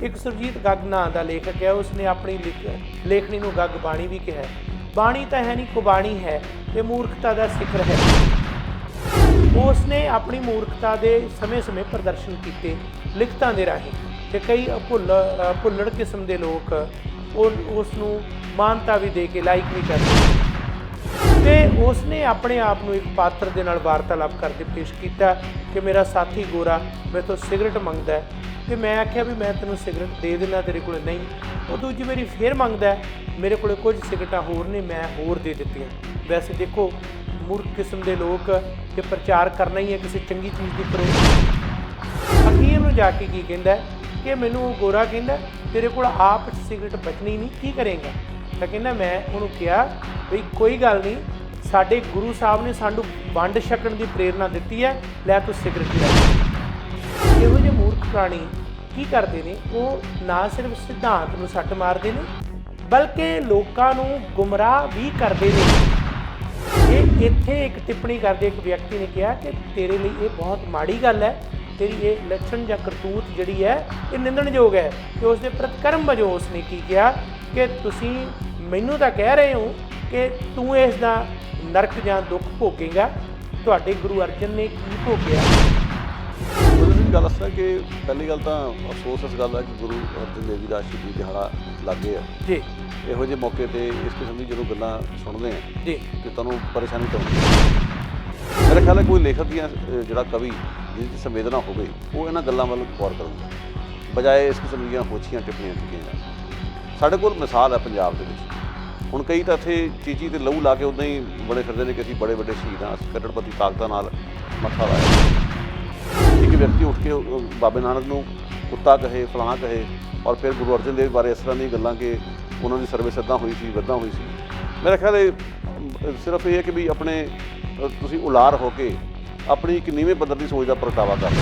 एक सुरजीत गग नां दा लेखक है, उसने अपनी लेखनी नूं गग बाणी भी कहा। बाणी तो है नहीं, कुबाणी है, ते मूर्खता का सिखर है। उसने अपनी मूर्खता के समय समय प्रदर्शन किए लिखतां दे राहीं, ते कई भुल्लड़ किस्म के लोग उसनूं मानता भी दे के लाइक भी करते। तो उसने अपने आप को एक पात्र के नाल वार्तालाप करके पेश किया कि मेरा साथी गोरा मेरे तो सिगरट मंगता है, तो मैं आख्या भी मैं तेनों सिगरट दे देना, तेरे को नहीं। वो दूजी मेरी फिर मंगता है, मेरे को कुछ सिगरटा होर ने, मैं होर दे दित्तियां। वैसे देखो मूर्ख किस्म के लोग कि प्रचार करना ही है किसी चंगी चीज़ की करो। अखीर में जाके की कहता है कि मैनू गोरा कहता तेरे को आप सिगरट बचनी नहीं, की करेंगा? तो कहना मैं उन्होंने कहा बई कोई गल नहीं, साडे गुरु साहब ने सानू वंड छकण की प्रेरणा दी है, लै तू सिगरट लै। इहो जिहे मूर्ख प्राणी की करते हैं, वो ना सिर्फ सिद्धांत नूं सੱਟ मारते हैं बल्कि लोगों को गुमराह भी करते हैं। ये इत्थे एक टिप्पणी करते एक व्यक्ति ने कहा कि तेरे लिए ये बहुत माड़ी गल है, तेरी ये लक्षण या करतूत जिहड़ी है ये निंदणयोग है। तो उसके प्रतिकर्म वजों उसने की कहा कि तुसीं मैनूं तां कह रहे हो कि तू इसदा नरक जां दुख भोगेगा, तुहाडे गुरु अर्जन ने की भोगिया? गल दस कि पहली गल तो अफसोस इस गल है कि गुरु अर्जन देव जी का शहीदी दिहाड़ा लागे है जी। इहो ਜਿਹੇ मौके पर इस किस्म की जो गल्लां सुनते हैं जी तो तुहानूं परेशानी तो मेरा ख्याल है कोई लेखक या जिहड़ा कवि जिसकी संवेदना होवे वो इन्हां गल्लां ਵੱਲ गौर करूगा बजाए इस किस्म ਦੀਆਂ ਹੋਛੀਆਂ ਟਿੱਪਣੀਆਂ ਕੀਤੀਆਂ ਜਾਣ। ਸਾਡੇ ਕੋਲ ਮਿਸਾਲ ਹੈ ਪੰਜਾਬ ਦੇ ਵਿੱਚ, ਹੁਣ ਕਈ ਤਾਂ ਇੱਥੇ ਚੀਚੀ ਤੇ ਲਹੂ ਲਾ ਕੇ ਉੱਦਾਂ ਹੀ ਬੜੇ ਫਿਰਦੇ ਨੇ ਕਿ ਅਸੀਂ ਬੜੇ ਵੱਡੇ ਸ਼ਹੀਦ ਹਾਂ, ਅਸੀਂ ਕੱਟੜਪਤੀ ਤਾਕਤਾਂ ਨਾਲ ਮੱਥਾ ਲਾਇਆ। एक व्यक्ति उठ के बाबे नानक नूं कुत्ता कहे, फलां कहे, और फिर गुरु अर्जन देव बारे इस तरह दी गल्लां कि उन्होंने सर्विस इदां हुई सी वदां हुई सी। मेरा ख्याल है सिर्फ ये है कि भी अपने तुसीं उलार हो के अपनी एक नीवें पद्धर की सोच का प्रगटावा कर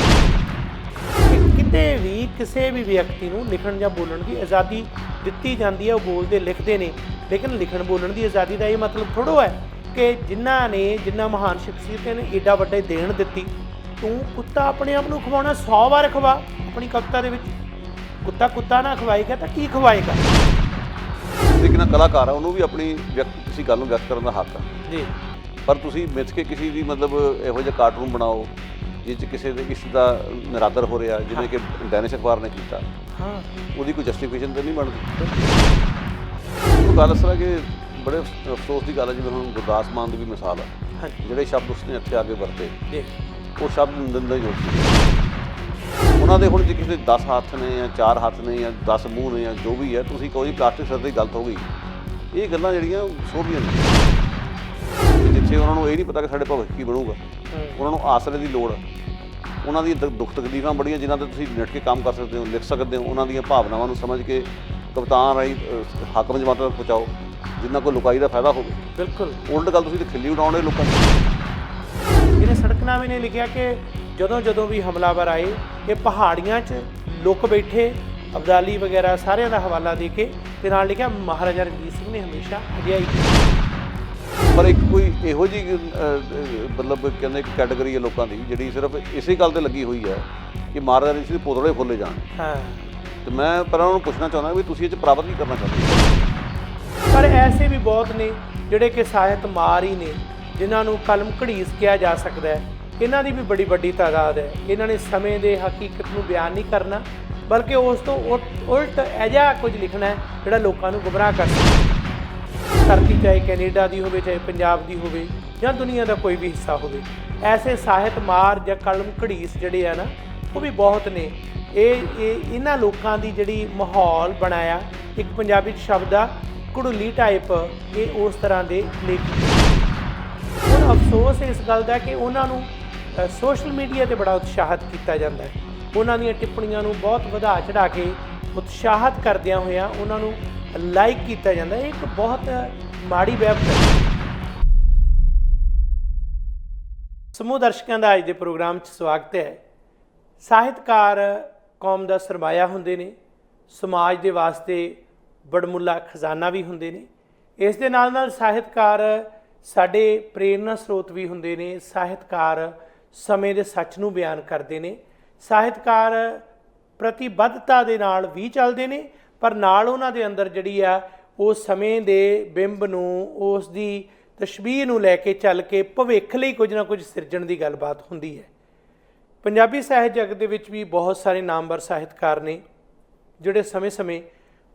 किते भी किसी भी व्यक्ति को लिखण या बोलण की आज़ादी दिती जाती है, वो बोलते लिखते हैं, लेकिन लिखण बोलण की आज़ादी का ये मतलब थोड़ो है कि जिन्ना महान शख्सियत ने एडा वड्डे देण दित्ती, तू कुत्ता अपने आप को खवाना 100 बार खवा। अपनी कविता के कुत्ता कुत्ता ना खवाएगा तो की खवाएगा? लेकिन कलाकार है उन्होंने भी अपनी किसी गल व्यक्त करने का हक है जी, पर तुसीं मिथ के किसी भी मतलब इहो जिहा कार्टून बनाओ जिस किसी के इश्क का निरादर हो रहा, जिवें कि डैनिश अखबार ने किया, हाँ वो कोई जस्टिफिकेशन तो नहीं बनती। तो गल इस तरह कि बड़े अफसोस की गल है, जिवें हुण गुरदास मान की भी मिसाल है, जिहड़े शब्द उसने इत्थे आके वरते वो शब्द निंदणयोग सी। उन्होंने हुण जे किसी 10 हत्थ ने या 4 हत्थ ने या 10 मूँह ने या जो भी है, तुसीं कोई प्लास्टिक सर की गलत हो गई, ये गल्लां जिहड़ियां सोभियां ने जिथे उन्होंने ये नहीं पता कि साडे भविख की बनूगा। उन्होंने आसरे की लोड़, उन्होंने दुख तकलीफां बड़ियां जिन्हां ते तुसीं निट के काम कर सकते हो, लिख सकते हो, उन्होंने भावनावां नूं समझ के कवितावां राहीं हाकम जमात तक पहुँचाओ जिन्ना कोई लुकाई का फायदा हो। बिल्कुल उल्ट गल तुसीं खिल्ली उड़ाउण दे लोकां नूं। जिन्हें सड़कनामे ने लिखा कि जदों भी हमलावर आए ये पहाड़ियां च लुक बैठे, अब्दाली वगैरह सारिਆਂ ਦਾ हवाला दे के ते नाल लिखा महाराजा रणजीत सिंह ने हमेशा अजिहा ही। पर एक कोई इहो जी मतलब कहते एक कैटेगरी है लोगों की जिहड़ी सिर्फ इसे गल ते लगी हुई है कि महाराजा रणजीत सिंह पोतड़े खोले जाण। हाँ तो मैं पर उन्होंने पूछना चाहना भी तुसीं इह च प्राप्त की करना चाहते हो? पर ऐसे भी बहुत ने जिहड़े कि ਸਾਹਿਤ ਮਾਰ ही ने, जिन्होंने कलम घड़ीस किया जा सकता है, इन्हों की भी बड़ी वड्डी तादाद है। इन्होंने समय के हकीकत को बयान नहीं करना बल्कि उस तो उल्ट ऐसा कुछ लिखना है जोड़ा लोगों को गुमराह कर सके। धरती चाहे कैनेडा की हो, चाहे पंजाब की हो, या दुनिया का कोई भी हिस्सा हो, ऐसे ਸਾਹਿਤ मार या कलम घड़ीस जिहड़े है ना वो भी बहुत ने। इन्हां लोगों की जिहड़ी माहौल बनाया एक पंजाबी शब्द आ घड़ूली टाइप, ये उस तरह के लेखक। ਹੁਣ अफसोस इस गल का कि उन्होंने सोशल मीडिया पर बड़ा उत्साहित किया जाता है, उन्होंने टिप्पणियों को बहुत वधा चढ़ा के उत्साहित करदियां होइयां उन्होंने लाइक किया जाता है। एक बहुत माड़ी वैबसाइट। समूह दर्शकों का अज के प्रोग्राम स्वागत है। ਸਾਹਿਤਕਾਰ कौम का सरमाया हुंदे ने, समाज के वास्ते बड़मुला खजाना भी हुंदे ने। इस दे नाल नाल ਸਾਹਿਤਕਾਰ साडे प्रेरणा स्रोत भी हुंदे ने। ਸਾਹਿਤਕਾਰ समय के सच नूं बयान करते हैं। ਸਾਹਿਤਕਾਰ ਪ੍ਰਤੀਬੱਧਤਾ ਦੇ ਨਾਲ ਵੀ ਚੱਲਦੇ ਨੇ, ਪਰ ਨਾਲ ਉਹਨਾਂ ਦੇ ਅੰਦਰ ਜਿਹੜੀ ਆ ਉਸ ਸਮੇਂ ਦੇ ਬਿੰਬ ਨੂੰ, ਉਸ ਦੀ ਤਸ਼ਬੀਹ ਨੂੰ ਲੈ ਕੇ ਚੱਲ ਕੇ ਭਵਿੱਖ ਲਈ ਕੁਝ ਨਾ ਕੁਝ ਸਿਰਜਣ ਦੀ ਗੱਲਬਾਤ ਹੁੰਦੀ ਹੈ। ਪੰਜਾਬੀ ਸਾਹਿਤ ਜਗਤ ਦੇ ਵਿੱਚ ਵੀ ਬਹੁਤ ਸਾਰੇ ਨਾਮਵਰ ਸਾਹਿਤਕਾਰ ਨੇ ਜਿਹੜੇ ਸਮੇਂ-ਸਮੇਂ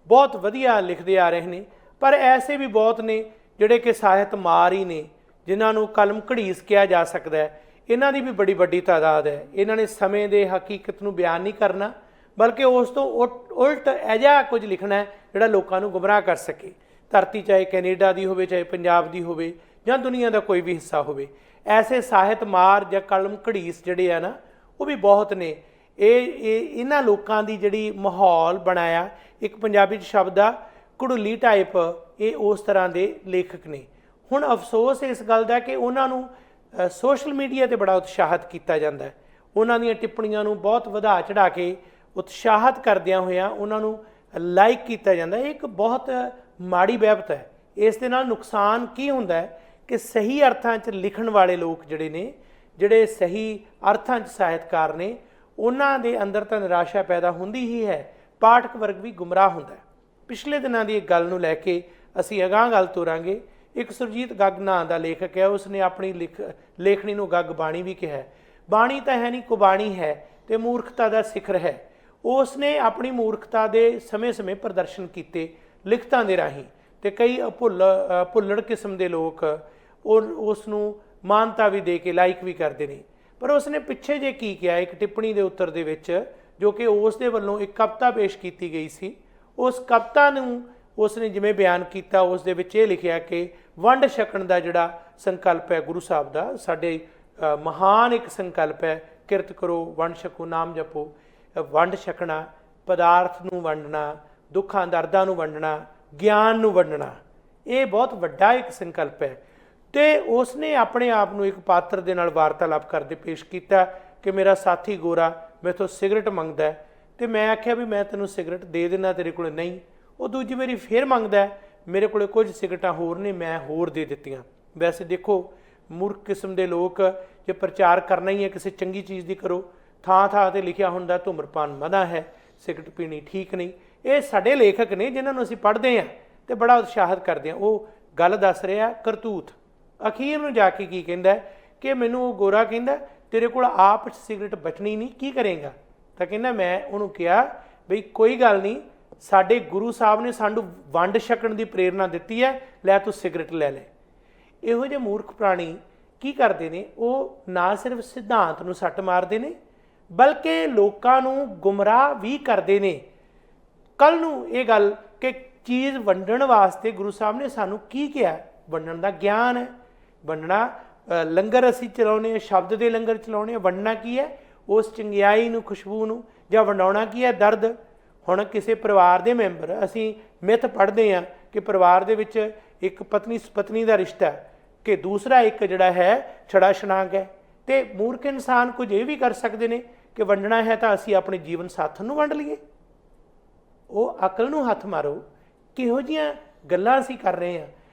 ਬਹੁਤ ਵਧੀਆ ਲਿਖਦੇ ਆ ਰਹੇ ਨੇ, ਪਰ ਐਸੇ ਵੀ ਬਹੁਤ ਨੇ ਜਿਹੜੇ ਕਿ ਸਾਹਿਤ ਮਾਰ ਹੀ ਨੇ, ਜਿਨ੍ਹਾਂ ਨੂੰ ਕਲਮ ਘੜੀਸ ਕਿਹਾ ਜਾ ਸਕਦਾ ਹੈ। ਇਹਨਾਂ ਦੀ ਵੀ ਬੜੀ ਵੱਡੀ ਤਾਦਾਦ ਹੈ। ਇਹਨਾਂ ਨੇ ਸਮੇਂ ਦੇ ਹਕੀਕਤ ਨੂੰ ਬਿਆਨ ਨਹੀਂ ਕਰਨਾ, ਬਲਕਿ ਉਸ ਤੋਂ ਉਲਟ ਅਜਿਹਾ ਕੁਝ ਲਿਖਣਾ ਹੈ ਜਿਹੜਾ ਲੋਕਾਂ ਨੂੰ ਗੁੰਮਰਾਹ ਕਰ ਸਕੇ। ਧਰਤੀ ਚਾਹੇ ਕੈਨੇਡਾ ਦੀ ਹੋਵੇ, ਚਾਹੇ ਪੰਜਾਬ ਦੀ ਹੋਵੇ, ਜਾਂ ਦੁਨੀਆ ਦਾ ਕੋਈ ਵੀ ਹਿੱਸਾ ਹੋਵੇ, ਐਸੇ ਸਾਹਿਤ ਮਾਰ ਜਾਂ ਕਲਮ ਘੜੀਸ ਜਿਹੜੇ ਆ ਨਾ, ਉਹ ਵੀ ਬਹੁਤ ਨੇ। ਇਹਨਾਂ ਲੋਕਾਂ ਦੀ ਜਿਹੜੀ ਮਾਹੌਲ ਬਣਾਇਆ, ਇੱਕ ਪੰਜਾਬੀ 'ਚ ਸ਼ਬਦ ਆ ਘੜੂਲੀ ਟਾਈਪ, ਇਹ ਉਸ ਤਰ੍ਹਾਂ ਦੇ ਲੇਖਕ ਨੇ। ਹੁਣ ਅਫਸੋਸ ਇਸ ਗੱਲ ਦਾ ਕਿ ਉਹਨਾਂ ਨੂੰ ਸੋਸ਼ਲ ਮੀਡੀਆ 'ਤੇ ਬੜਾ ਉਤਸ਼ਾਹਿਤ ਕੀਤਾ ਜਾਂਦਾ ਹੈ। ਉਹਨਾਂ ਦੀਆਂ ਟਿੱਪਣੀਆਂ ਨੂੰ ਬਹੁਤ ਵਧਾ ਚੜ੍ਹਾ ਕੇ ਉਤਸ਼ਾਹਿਤ ਕਰਦਿਆਂ ਹੋਇਆਂ ਉਹਨਾਂ ਨੂੰ ਲਾਈਕ ਕੀਤਾ ਜਾਂਦਾ। ਇਹ ਇੱਕ ਬਹੁਤ ਮਾੜੀ ਵਹਿਬਤ ਹੈ। ਇਸ ਦੇ ਨਾਲ ਨੁਕਸਾਨ ਕੀ ਹੁੰਦਾ ਹੈ ਕਿ ਸਹੀ ਅਰਥਾਂ 'ਚ ਲਿਖਣ ਵਾਲੇ ਲੋਕ ਜਿਹੜੇ ਨੇ, ਜਿਹੜੇ ਸਹੀ ਅਰਥਾਂ 'ਚ ਸਾਹਿਤਕਾਰ ਨੇ, ਉਹਨਾਂ ਦੇ ਅੰਦਰ ਤਾਂ ਨਿਰਾਸ਼ਾ ਪੈਦਾ ਹੁੰਦੀ ਹੀ ਹੈ, ਪਾਠਕ ਵਰਗ ਵੀ ਗੁੰਮਰਾਹ ਹੁੰਦਾ ਹੈ। ਪਿਛਲੇ ਦਿਨਾਂ ਦੀ ਇੱਕ ਗੱਲ ਨੂੰ ਲੈ ਕੇ ਅਸੀਂ ਅਗਾਂਹ ਗੱਲ ਤੋਰਾਂਗੇ। ਇੱਕ ਸੁਰਜੀਤ ਗੱਗ ਨਾਂ ਦਾ ਲੇਖਕ ਹੈ, ਉਸਨੇ ਆਪਣੀ ਲੇਖਣੀ ਨੂੰ ਗੱਗ ਬਾਣੀ ਵੀ ਕਿਹਾ। ਬਾਣੀ ਤਾਂ ਹੈ ਨਹੀਂ, ਕੁਬਾਣੀ ਹੈ ਤੇ ਮੂਰਖਤਾ ਦਾ ਸਿਖਰ ਹੈ। ਉਸਨੇ ਆਪਣੀ ਮੂਰਖਤਾ ਦੇ ਸਮੇਂ-ਸਮੇਂ ਪ੍ਰਦਰਸ਼ਨ ਕੀਤੇ ਲਿਖਤਾਂ ਦੇ ਰਾਹੀਂ, ਤੇ ਕਈ ਭੁੱਲੜ ਕਿਸਮ ਦੇ ਲੋਕ ਉਸ ਨੂੰ ਮਾਨਤਾ ਵੀ ਦੇ ਕੇ ਲਾਈਕ ਵੀ ਕਰਦੇ ਨੇ। ਪਰ ਉਸਨੇ ਪਿੱਛੇ ਜੇ ਕੀ ਕਿਹਾ ਇੱਕ ਟਿੱਪਣੀ ਦੇ ਉੱਤਰ ਦੇ ਵਿੱਚ, ਜੋ ਕਿ ਉਸ ਦੇ ਵੱਲੋਂ ਇੱਕ ਕਵਿਤਾ ਪੇਸ਼ ਕੀਤੀ ਗਈ ਸੀ, ਉਸ ਕਵਿਤਾ ਨੂੰ ਉਸਨੇ ਜਿਵੇਂ ਬਿਆਨ ਕੀਤਾ, ਉਸ ਦੇ ਵਿੱਚ ਇਹ ਲਿਖਿਆ ਕਿ ਵੰਡ ਛਕਣ ਦਾ ਜਿਹੜਾ ਸੰਕਲਪ ਹੈ ਗੁਰੂ ਸਾਹਿਬ ਦਾ, ਸਾਡੇ ਮਹਾਨ ਇੱਕ ਸੰਕਲਪ ਹੈ, ਕਿਰਤ ਕਰੋ ਵੰਡ ਛਕੋ ਨਾਮ ਜਪੋ। ਵੰਡ ਛਕਣਾ, ਪਦਾਰਥ ਨੂੰ ਵੰਡਣਾ, ਦੁੱਖਾਂ ਦਰਦਾਂ ਨੂੰ ਵੰਡਣਾ, ਗਿਆਨ ਨੂੰ ਵੰਡਣਾ, ਇਹ ਬਹੁਤ ਵੱਡਾ ਇੱਕ ਸੰਕਲਪ ਹੈ। ਤੇ ਉਸਨੇ ਆਪਣੇ ਆਪ ਨੂੰ ਇੱਕ ਪਾਤਰ ਦੇ ਨਾਲ ਵਾਰਤਾਲਾਪ ਕਰਦੇ ਪੇਸ਼ ਕੀਤਾ ਕਿ ਮੇਰਾ ਸਾਥੀ ਗੋਰਾ ਮੈਥੋਂ ਸਿਗਰਟ ਮੰਗਦਾ ਹੈ, ਤੇ ਮੈਂ ਆਖਿਆ ਵੀ ਮੈਂ ਤੈਨੂੰ ਸਿਗਰਟ ਦੇ ਦੇਣਾ, ਤੇਰੇ ਕੋਲ ਨਹੀਂ। ਉਹ ਦੂਜੀ ਵਾਰੀ ਫੇਰ ਮੰਗਦਾ, ਮੇਰੇ ਕੋਲ ਕੁਝ ਸਿਗਰਟਾਂ ਹੋਰ ਨੇ, ਮੈਂ ਹੋਰ ਦੇ ਦਿੱਤੀਆਂ। ਵੈਸੇ ਦੇਖੋ, ਮੂਰਖ ਕਿਸਮ ਦੇ ਲੋਕ, ਜੇ ਪ੍ਰਚਾਰ ਕਰਨਾ ਹੀ ਹੈ ਕਿਸੇ ਚੰਗੀ ਚੀਜ਼ ਦੀ, ਕਰੋ। ਥਾਂ ਥਾਂ 'ਤੇ ਲਿਖਿਆ ਹੁੰਦਾ ਧੂਮਰਪਾਨ ਮਨਾ ਹੈ, ਸਿਗਰਟ ਪੀਣੀ ਠੀਕ ਨਹੀਂ। ਇਹ ਸਾਡੇ ਲੇਖਕ ਨੇ ਜਿਨ੍ਹਾਂ ਨੂੰ ਅਸੀਂ ਪੜ੍ਹਦੇ ਹਾਂ ਅਤੇ ਬੜਾ ਉਤਸ਼ਾਹਿਤ ਕਰਦੇ ਹਾਂ। ਉਹ ਗੱਲ ਦੱਸ ਰਿਹਾ ਕਰਤੂਤ। ਅਖੀਰ ਨੂੰ ਜਾ ਕੇ ਕੀ ਕਹਿੰਦਾ ਕਿ ਮੈਨੂੰ ਉਹ ਗੋਰਾ ਕਹਿੰਦਾ ਤੇਰੇ ਕੋਲ ਆਪ ਸਿਗਰਟ ਬਚਣੀ ਨਹੀਂ, ਕੀ ਕਰੇਗਾ? ਤਾਂ ਕਹਿੰਦਾ ਮੈਂ ਉਹਨੂੰ ਕਿਹਾ ਬਈ ਕੋਈ ਗੱਲ ਨਹੀਂ, ਸਾਡੇ ਗੁਰੂ ਸਾਹਿਬ ਨੇ ਸਾਨੂੰ ਵੰਡ ਛਕਣ ਦੀ ਪ੍ਰੇਰਨਾ ਦਿੱਤੀ ਹੈ, ਲੈ ਤੂੰ ਸਿਗਰਟ ਲੈ ਲੈ। ਇਹੋ ਜਿਹੇ ਮੂਰਖ ਪ੍ਰਾਣੀ ਕੀ ਕਰਦੇ ਨੇ? ਉਹ ਨਾ ਸਿਰਫ ਸਿਧਾਂਤ ਨੂੰ ਸੱਟ ਮਾਰਦੇ ਨੇ, ਬਲਕਿ ਲੋਕਾਂ ਨੂੰ ਗੁੰਮਰਾਹ ਵੀ ਕਰਦੇ ਨੇ। ਕੱਲ੍ਹ ਨੂੰ ਇਹ ਗੱਲ ਕਿ ਚੀਜ਼ ਵੰਡਣ ਵਾਸਤੇ ਗੁਰੂ ਸਾਹਿਬ ਨੇ ਸਾਨੂੰ ਕੀ ਕਿਹਾ? ਵੰਡਣ ਦਾ ਗਿਆਨ ਹੈ, ਵੰਡਣਾ। ਲੰਗਰ ਅਸੀਂ ਚਲਾਉਂਦੇ ਹਾਂ, ਸ਼ਬਦ ਦੇ ਲੰਗਰ ਚਲਾਉਂਦੇ ਹਾਂ। ਵੰਡਣਾ ਕੀ ਹੈ? ਉਸ ਚੰਗਿਆਈ ਨੂੰ, ਖੁਸ਼ਬੂ ਨੂੰ। ਜਾਂ ਵੰਡਾਉਣਾ ਕੀ ਹੈ? ਦਰਦ। ਹੁਣ ਕਿਸੇ ਪਰਿਵਾਰ ਦੇ ਮੈਂਬਰ, ਅਸੀਂ ਮਿੱਥ ਪੜ੍ਹਦੇ ਹਾਂ ਕਿ ਪਰਿਵਾਰ ਦੇ ਵਿੱਚ ਇੱਕ ਪਤਨੀ ਪਤਨੀ ਦਾ ਰਿਸ਼ਤਾ, ਕਿ ਦੂਸਰਾ ਇੱਕ ਜਿਹੜਾ ਹੈ ਛੜਾ ਛਣਾਕ ਹੈ। ਅਤੇ ਮੂਰਖ ਇਨਸਾਨ ਕੁਝ ਇਹ ਵੀ ਕਰ ਸਕਦੇ ਨੇ ਕਿ ਵੰਡਣਾ ਹੈ ਤਾਂ ਅਸੀਂ ਆਪਣੇ ਜੀਵਨ ਸਾਥਣ ਨੂੰ ਵੰਡ ਲਈਏ। ਉਹ ਅਕਲ ਨੂੰ ਹੱਥ ਮਾਰੋ, ਕਿਹੋ ਜਿਹੀਆਂ ਗੱਲਾਂ ਅਸੀਂ ਕਰ ਰਹੇ ਹਾਂ।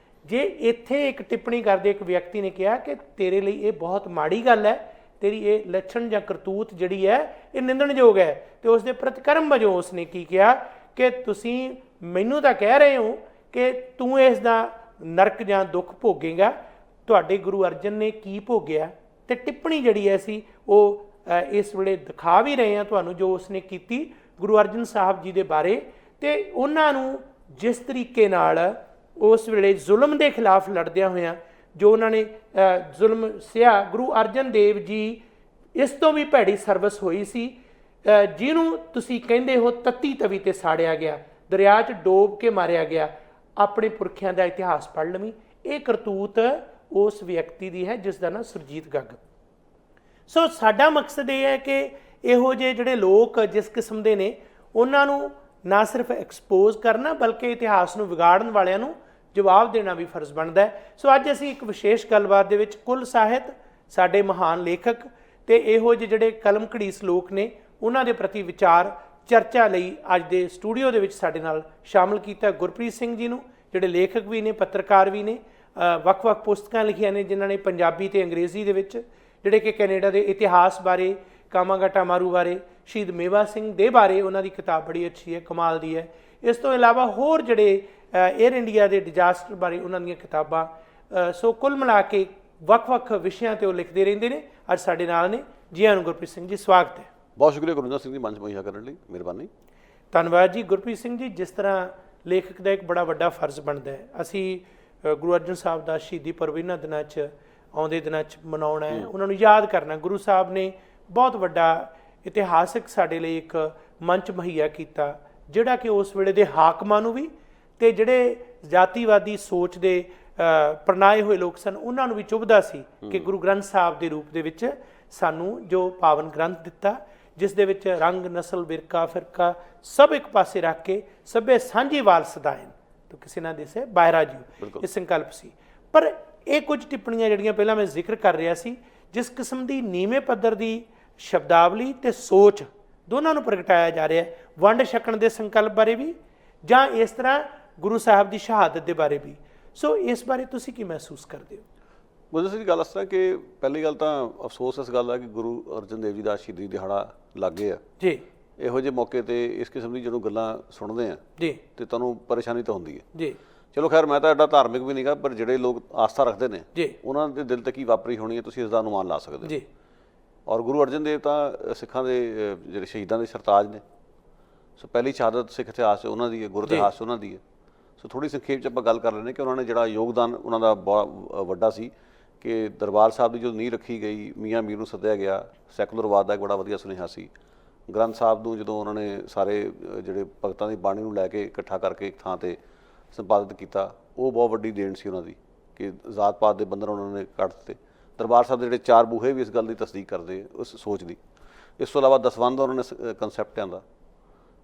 ਜੇ ਇੱਥੇ ਇੱਕ ਟਿੱਪਣੀ ਕਰਦੇ ਇੱਕ ਵਿਅਕਤੀ ਨੇ ਕਿਹਾ ਕਿ ਤੇਰੇ ਲਈ ਇਹ ਬਹੁਤ ਮਾੜੀ ਗੱਲ ਹੈ, ਤੇਰੀ ਇਹ ਲੱਛਣ ਜਾਂ ਕਰਤੂਤ ਜਿਹੜੀ ਹੈ ਇਹ ਨਿੰਦਣਯੋਗ ਹੈ, ਅਤੇ ਉਸ ਦੇ ਪ੍ਰਤੀਕਰਮ ਵਜੋਂ ਉਸਨੇ ਕੀ ਕਿਹਾ ਕਿ ਤੁਸੀਂ ਮੈਨੂੰ ਤਾਂ ਕਹਿ ਰਹੇ ਹੋ ਕਿ ਤੂੰ ਇਸ ਦਾ ਨਰਕ ਜਾਂ ਦੁੱਖ ਭੋਗੇਗਾ, ਤੁਹਾਡੇ ਗੁਰੂ ਅਰਜਨ ਨੇ ਕੀ ਭੋਗਿਆ? ਅਤੇ ਟਿੱਪਣੀ ਜਿਹੜੀ ਹੈ ਅਸੀਂ ਉਹ ਇਸ ਵੇਲੇ ਦਿਖਾ ਵੀ ਰਹੇ ਹਾਂ ਤੁਹਾਨੂੰ, ਜੋ ਉਸਨੇ ਕੀਤੀ ਗੁਰੂ ਅਰਜਨ ਸਾਹਿਬ ਜੀ ਦੇ ਬਾਰੇ, ਅਤੇ ਉਹਨਾਂ ਨੂੰ ਜਿਸ ਤਰੀਕੇ ਨਾਲ ਉਸ ਵੇਲੇ ਜ਼ੁਲਮ ਦੇ ਖਿਲਾਫ ਲੜਦਿਆਂ ਹੋਇਆਂ ਜੋ ਉਹਨਾਂ ਨੇ ਜ਼ੁਲਮ ਸਹਿਆ। ਗੁਰੂ ਅਰਜਨ ਦੇਵ ਜੀ, ਇਸ ਤੋਂ ਵੀ ਭੈੜੀ ਸਰਵਿਸ ਹੋਈ ਸੀ, ਜਿਹਨੂੰ ਤੁਸੀਂ ਕਹਿੰਦੇ ਹੋ ਤੱਤੀ ਤਵੀ 'ਤੇ ਸਾੜਿਆ ਗਿਆ, ਦਰਿਆ 'ਚ ਡੋਬ ਕੇ ਮਾਰਿਆ ਗਿਆ। ਆਪਣੇ ਪੁਰਖਿਆਂ ਦਾ ਇਤਿਹਾਸ ਪੜ੍ਹ ਲਵੀਂ। ਇਹ ਕਰਤੂਤ ਉਸ ਵਿਅਕਤੀ ਦੀ ਹੈ ਜਿਸ ਦਾ ਨਾਂ ਸੁਰਜੀਤ ਗੱਗ। ਸੋ ਸਾਡਾ ਮਕਸਦ ਇਹ ਹੈ ਕਿ ਇਹੋ ਜਿਹੇ ਜਿਹੜੇ ਲੋਕ ਜਿਸ ਕਿਸਮ ਦੇ ਨੇ, ਉਹਨਾਂ ਨੂੰ ਨਾ ਸਿਰਫ ਐਕਸਪੋਜ਼ ਕਰਨਾ, ਬਲਕਿ ਇਤਿਹਾਸ ਨੂੰ ਵਿਗਾੜਨ ਵਾਲਿਆਂ ਨੂੰ ਜਵਾਬ ਦੇਣਾ ਵੀ ਫਰਜ਼ ਬਣਦਾ ਹੈ। ਸੋ ਅੱਜ ਅਸੀਂ ਇੱਕ ਵਿਸ਼ੇਸ਼ ਗੱਲਬਾਤ ਦੇ ਵਿੱਚ ਕੁੱਲ ਸਾਹਿਤ, ਸਾਡੇ ਮਹਾਨ ਲੇਖਕ ਅਤੇ ਇਹੋ ਜਿਹੇ ਜਿਹੜੇ ਕਲਮ ਘੜੀਸ ਲੋਕ ਨੇ, ਉਹਨਾਂ ਦੇ ਪ੍ਰਤੀ ਵਿਚਾਰ ਚਰਚਾ ਲਈ ਅੱਜ ਦੇ ਸਟੂਡੀਓ ਦੇ ਵਿੱਚ ਸਾਡੇ ਨਾਲ ਸ਼ਾਮਲ ਕੀਤਾ ਗੁਰਪ੍ਰੀਤ ਸਿੰਘ ਜੀ ਨੂੰ, ਜਿਹੜੇ ਲੇਖਕ ਵੀ ਨੇ, ਪੱਤਰਕਾਰ ਵੀ ਨੇ, ਵੱਖ-ਵੱਖ ਪੁਸਤਕਾਂ ਲਿਖੀਆਂ ਨੇ ਜਿਨ੍ਹਾਂ ਨੇ ਪੰਜਾਬੀ ਅਤੇ ਅੰਗਰੇਜ਼ੀ ਦੇ ਵਿੱਚ, ਜਿਹੜੇ ਕਿ ਕੈਨੇਡਾ ਦੇ ਇਤਿਹਾਸ ਬਾਰੇ, ਕਾਮਾਗਾਟਾ ਮਾਰੂ ਬਾਰੇ, ਸ਼ਹੀਦ ਮੇਵਾ ਸਿੰਘ ਦੇ ਬਾਰੇ ਉਹਨਾਂ ਦੀ ਕਿਤਾਬ ਬੜੀ ਅੱਛੀ ਹੈ, ਕਮਾਲ ਦੀ ਹੈ। ਇਸ ਤੋਂ ਇਲਾਵਾ ਹੋਰ ਜਿਹੜੇ 에ਅਰ ਇੰਡੀਆ ਦੇ ਡਿਜ਼ਾਸਟਰ ਬਾਰੇ ਉਹਨਾਂ ਦੀਆਂ ਕਿਤਾਬਾਂ, ਸੋ ਕੁੱਲ ਮਿਲਾ ਕੇ ਵੱਖ-ਵੱਖ ਵਿਸ਼ਿਆਂ ਤੇ ਉਹ ਲਿਖਦੇ ਰਹਿੰਦੇ ਨੇ। ਅੱਜ ਸਾਡੇ ਨਾਲ ਨੇ। ਜੀ ਆਇਆਂ ਨੂੰ ਗੁਰਪ੍ਰੀਤ ਸਿੰਘ ਜੀ, ਸਵਾਗਤ ਹੈ। ਬਹੁਤ ਸ਼ੁਕਰੀਆ ਗੁਰਵਿੰਦਰ ਸਿੰਘ ਜੀ ਮੰਚ ਮੁਹੱਈਆ ਕਰਨ ਲਈ, ਮਿਹਰਬਾਨੀ। ਧੰਨਵਾਦ ਜੀ। ਗੁਰਪ੍ਰੀਤ ਸਿੰਘ ਜੀ, ਜਿਸ ਤਰ੍ਹਾਂ ਲੇਖਕ ਦਾ ਇੱਕ ਬੜਾ ਵੱਡਾ ਫਰਜ਼ ਬਣਦਾ ਹੈ, ਅਸੀਂ ਗੁਰੂ ਅਰਜਨ ਸਾਹਿਬ ਦਾ ਸ਼ਹੀਦੀ ਪੁਰਬ ਇਹਨਾਂ ਦਿਨਾਂ 'ਚ, ਆਉਂਦੇ ਦਿਨਾਂ 'ਚ ਮਨਾਉਣਾ ਹੈ, ਉਹਨਾਂ ਨੂੰ ਯਾਦ ਕਰਨਾ। ਗੁਰੂ ਸਾਹਿਬ ਨੇ ਬਹੁਤ ਵੱਡਾ ਇਤਿਹਾਸਿਕ ਸਾਡੇ ਲਈ ਇੱਕ ਮੰਚ ਮੁਹੱਈਆ ਕੀਤਾ, ਜਿਹੜਾ ਕਿ ਉਸ ਵੇਲੇ ਦੇ ਹਾਕਮਾਂ ਨੂੰ ਵੀ ਤੇ ਜਿਹੜੇ ਜਾਤੀਵਾਦੀ ਸੋਚ ਦੇ ਪ੍ਰਣਾਏ ਹੋਏ ਲੋਕ ਸਨ ਉਹਨਾਂ ਨੂੰ ਵੀ ਚੁਭਦਾ ਸੀ ਕਿ ਗੁਰੂ ਗ੍ਰੰਥ ਸਾਹਿਬ ਦੇ ਰੂਪ ਦੇ ਵਿੱਚ ਸਾਨੂੰ ਜੋ ਪਾਵਨ ਗ੍ਰੰਥ ਦਿੱਤਾ, ਜਿਸ ਦੇ ਵਿੱਚ ਰੰਗ, ਨਸਲ, ਵਿਰਕਾ, ਫਿਰਕਾ ਸਭ ਇੱਕ ਪਾਸੇ ਰੱਖ ਕੇ ਸਭੇ ਸਾਂਝੀ ਵਾਲਸ ਦਾਇਨ ਤੋ ਕਿਸੇ ਨਾ ਦਿਸੇ ਬਾਹਰਾ ਜੀ, ਇਹ ਸੰਕਲਪ ਸੀ। ਪਰ ਇਹ ਕੁਝ ਟਿੱਪਣੀਆਂ ਜਿਹੜੀਆਂ ਪਹਿਲਾਂ ਮੈਂ ਜ਼ਿਕਰ ਕਰ ਰਿਹਾ ਸੀ, ਜਿਸ ਕਿਸਮ ਦੀ ਨੀਵੇਂ ਪੱਧਰ ਦੀ ਸ਼ਬਦਾਵਲੀ ਤੇ ਸੋਚ ਦੋਨਾਂ ਨੂੰ ਪ੍ਰਗਟਾਇਆ ਜਾ ਰਿਹਾ ਹੈ, ਵੰਡ ਛਕਣ ਦੇ ਸੰਕਲਪ ਬਾਰੇ ਵੀ ਜਾਂ ਇਸ ਤਰ੍ਹਾਂ ਗੁਰੂ ਸਾਹਿਬ ਦੀ ਸ਼ਹਾਦਤ ਦੇ ਬਾਰੇ ਵੀ। ਸੋ ਇਸ ਬਾਰੇ ਤੁਸੀਂ ਕੀ ਮਹਿਸੂਸ ਕਰਦੇ ਹੋ? ਗੁਰਜੀਤ ਸਿੰਘ ਜੀ, ਗੱਲ ਇਸ ਤਰ੍ਹਾਂ ਕਿ ਪਹਿਲੀ ਗੱਲ ਤਾਂ ਅਫਸੋਸ ਇਸ ਗੱਲ ਦਾ ਕਿ ਗੁਰੂ ਅਰਜਨ ਦੇਵ ਜੀ ਦਾ ਸ਼ਹੀਦੀ ਦਿਹਾੜਾ ਲਾਗੇ ਆ ਜੀ। ਇਹੋ ਜਿਹੇ ਮੌਕੇ ਤੇ ਇਸ ਕਿਸਮ ਦੀ ਜਦੋਂ ਗੱਲਾਂ ਸੁਣਦੇ ਆ ਜੀ ਤੇ ਤੁਹਾਨੂੰ ਪਰੇਸ਼ਾਨੀ ਤਾਂ ਹੁੰਦੀ ਹੈ ਜੀ। ਚਲੋ ਖੈਰ, ਮੈਂ ਤਾਂ ਐਡਾ ਧਾਰਮਿਕ ਵੀ ਨਹੀਂਗਾ, ਪਰ ਜਿਹੜੇ ਲੋਕ ਆਸਥਾ ਰੱਖਦੇ ਨੇ ਜੀ ਉਹਨਾਂ ਦੇ ਦਿਲ ਤੇ ਕੀ ਵਾਪਰੀ ਹੋਣੀ ਹੈ ਤੁਸੀਂ ਇਸ ਦਾ ਅਨੁਮਾਨ ਲਾ ਸਕਦੇ ਹੋ। ਜੀ। ਔਰ ਗੁਰੂ ਅਰਜਨ ਦੇਵ ਤਾਂ ਸਿੱਖਾਂ ਦੇ ਜਿਹੜੇ ਸ਼ਹੀਦਾਂ ਦੇ ਸਰਤਾਜ ਨੇ। ਸੋ ਪਹਿਲੀ ਸ਼ਹਾਦਤ ਸਿੱਖ ਇਤਿਹਾਸ 'ਚ ਉਹਨਾਂ ਦੀ ਹੈ, ਗੁਰ ਇਤਿਹਾਸ 'ਚ ਉਹਨਾਂ ਦੀ ਹੈ। ਸੋ ਥੋੜ੍ਹੀ ਸੰਖੇਪ 'ਚ ਆਪਾਂ ਗੱਲ ਕਰ ਲੈਂਦੇ ਕਿ ਉਹਨਾਂ ਨੇ ਜਿਹੜਾ ਯੋਗਦਾਨ ਉਹਨਾਂ ਦਾ ਬਹੁਤ ਵੱਡਾ ਸੀ ਕਿ ਦਰਬਾਰ ਸਾਹਿਬ ਦੀ ਜਦੋਂ ਨੀਂਹ ਰੱਖੀ ਗਈ, ਮੀਆਂ ਮੀਰ ਨੂੰ ਸੱਦਿਆ ਗਿਆ, ਸੈਕੂਲਰਵਾਦ ਦਾ ਇੱਕ ਬੜਾ ਵਧੀਆ ਸੁਨੇਹਾ ਸੀ। ਗ੍ਰੰਥ ਸਾਹਿਬ ਨੂੰ ਜਦੋਂ ਉਹਨਾਂ ਨੇ ਸਾਰੇ ਜਿਹੜੇ ਭਗਤਾਂ ਦੀ ਬਾਣੀ ਨੂੰ ਲੈ ਕੇ ਇਕੱਠਾ ਕਰਕੇ ਇੱਕ ਥਾਂ ਤੇ ਸੰਪਾਦਿਤ ਕੀਤਾ, ਉਹ ਬਹੁਤ ਵੱਡੀ ਦੇਣ ਸੀ ਉਹਨਾਂ ਦੀ ਕਿ ਜ਼ਾਤ ਪਾਤ ਦੇ ਬੰਧਨ ਉਹਨਾਂ ਨੇ ਕੱਢ ਦਿੱਤੇ। ਦਰਬਾਰ ਸਾਹਿਬ ਦੇ ਜਿਹੜੇ 4 ਬੂਹੇ ਵੀ ਇਸ ਗੱਲ ਦੀ ਤਸਦੀਕ ਕਰਦੇ, ਉਸ ਸੋਚ ਦੀ। ਇਸ ਤੋਂ ਇਲਾਵਾ ਦਸਵੰਧ ਦਾ ਉਹਨਾਂ ਨੇ ਕਨਸੈਪਟ ਆਂਦਾ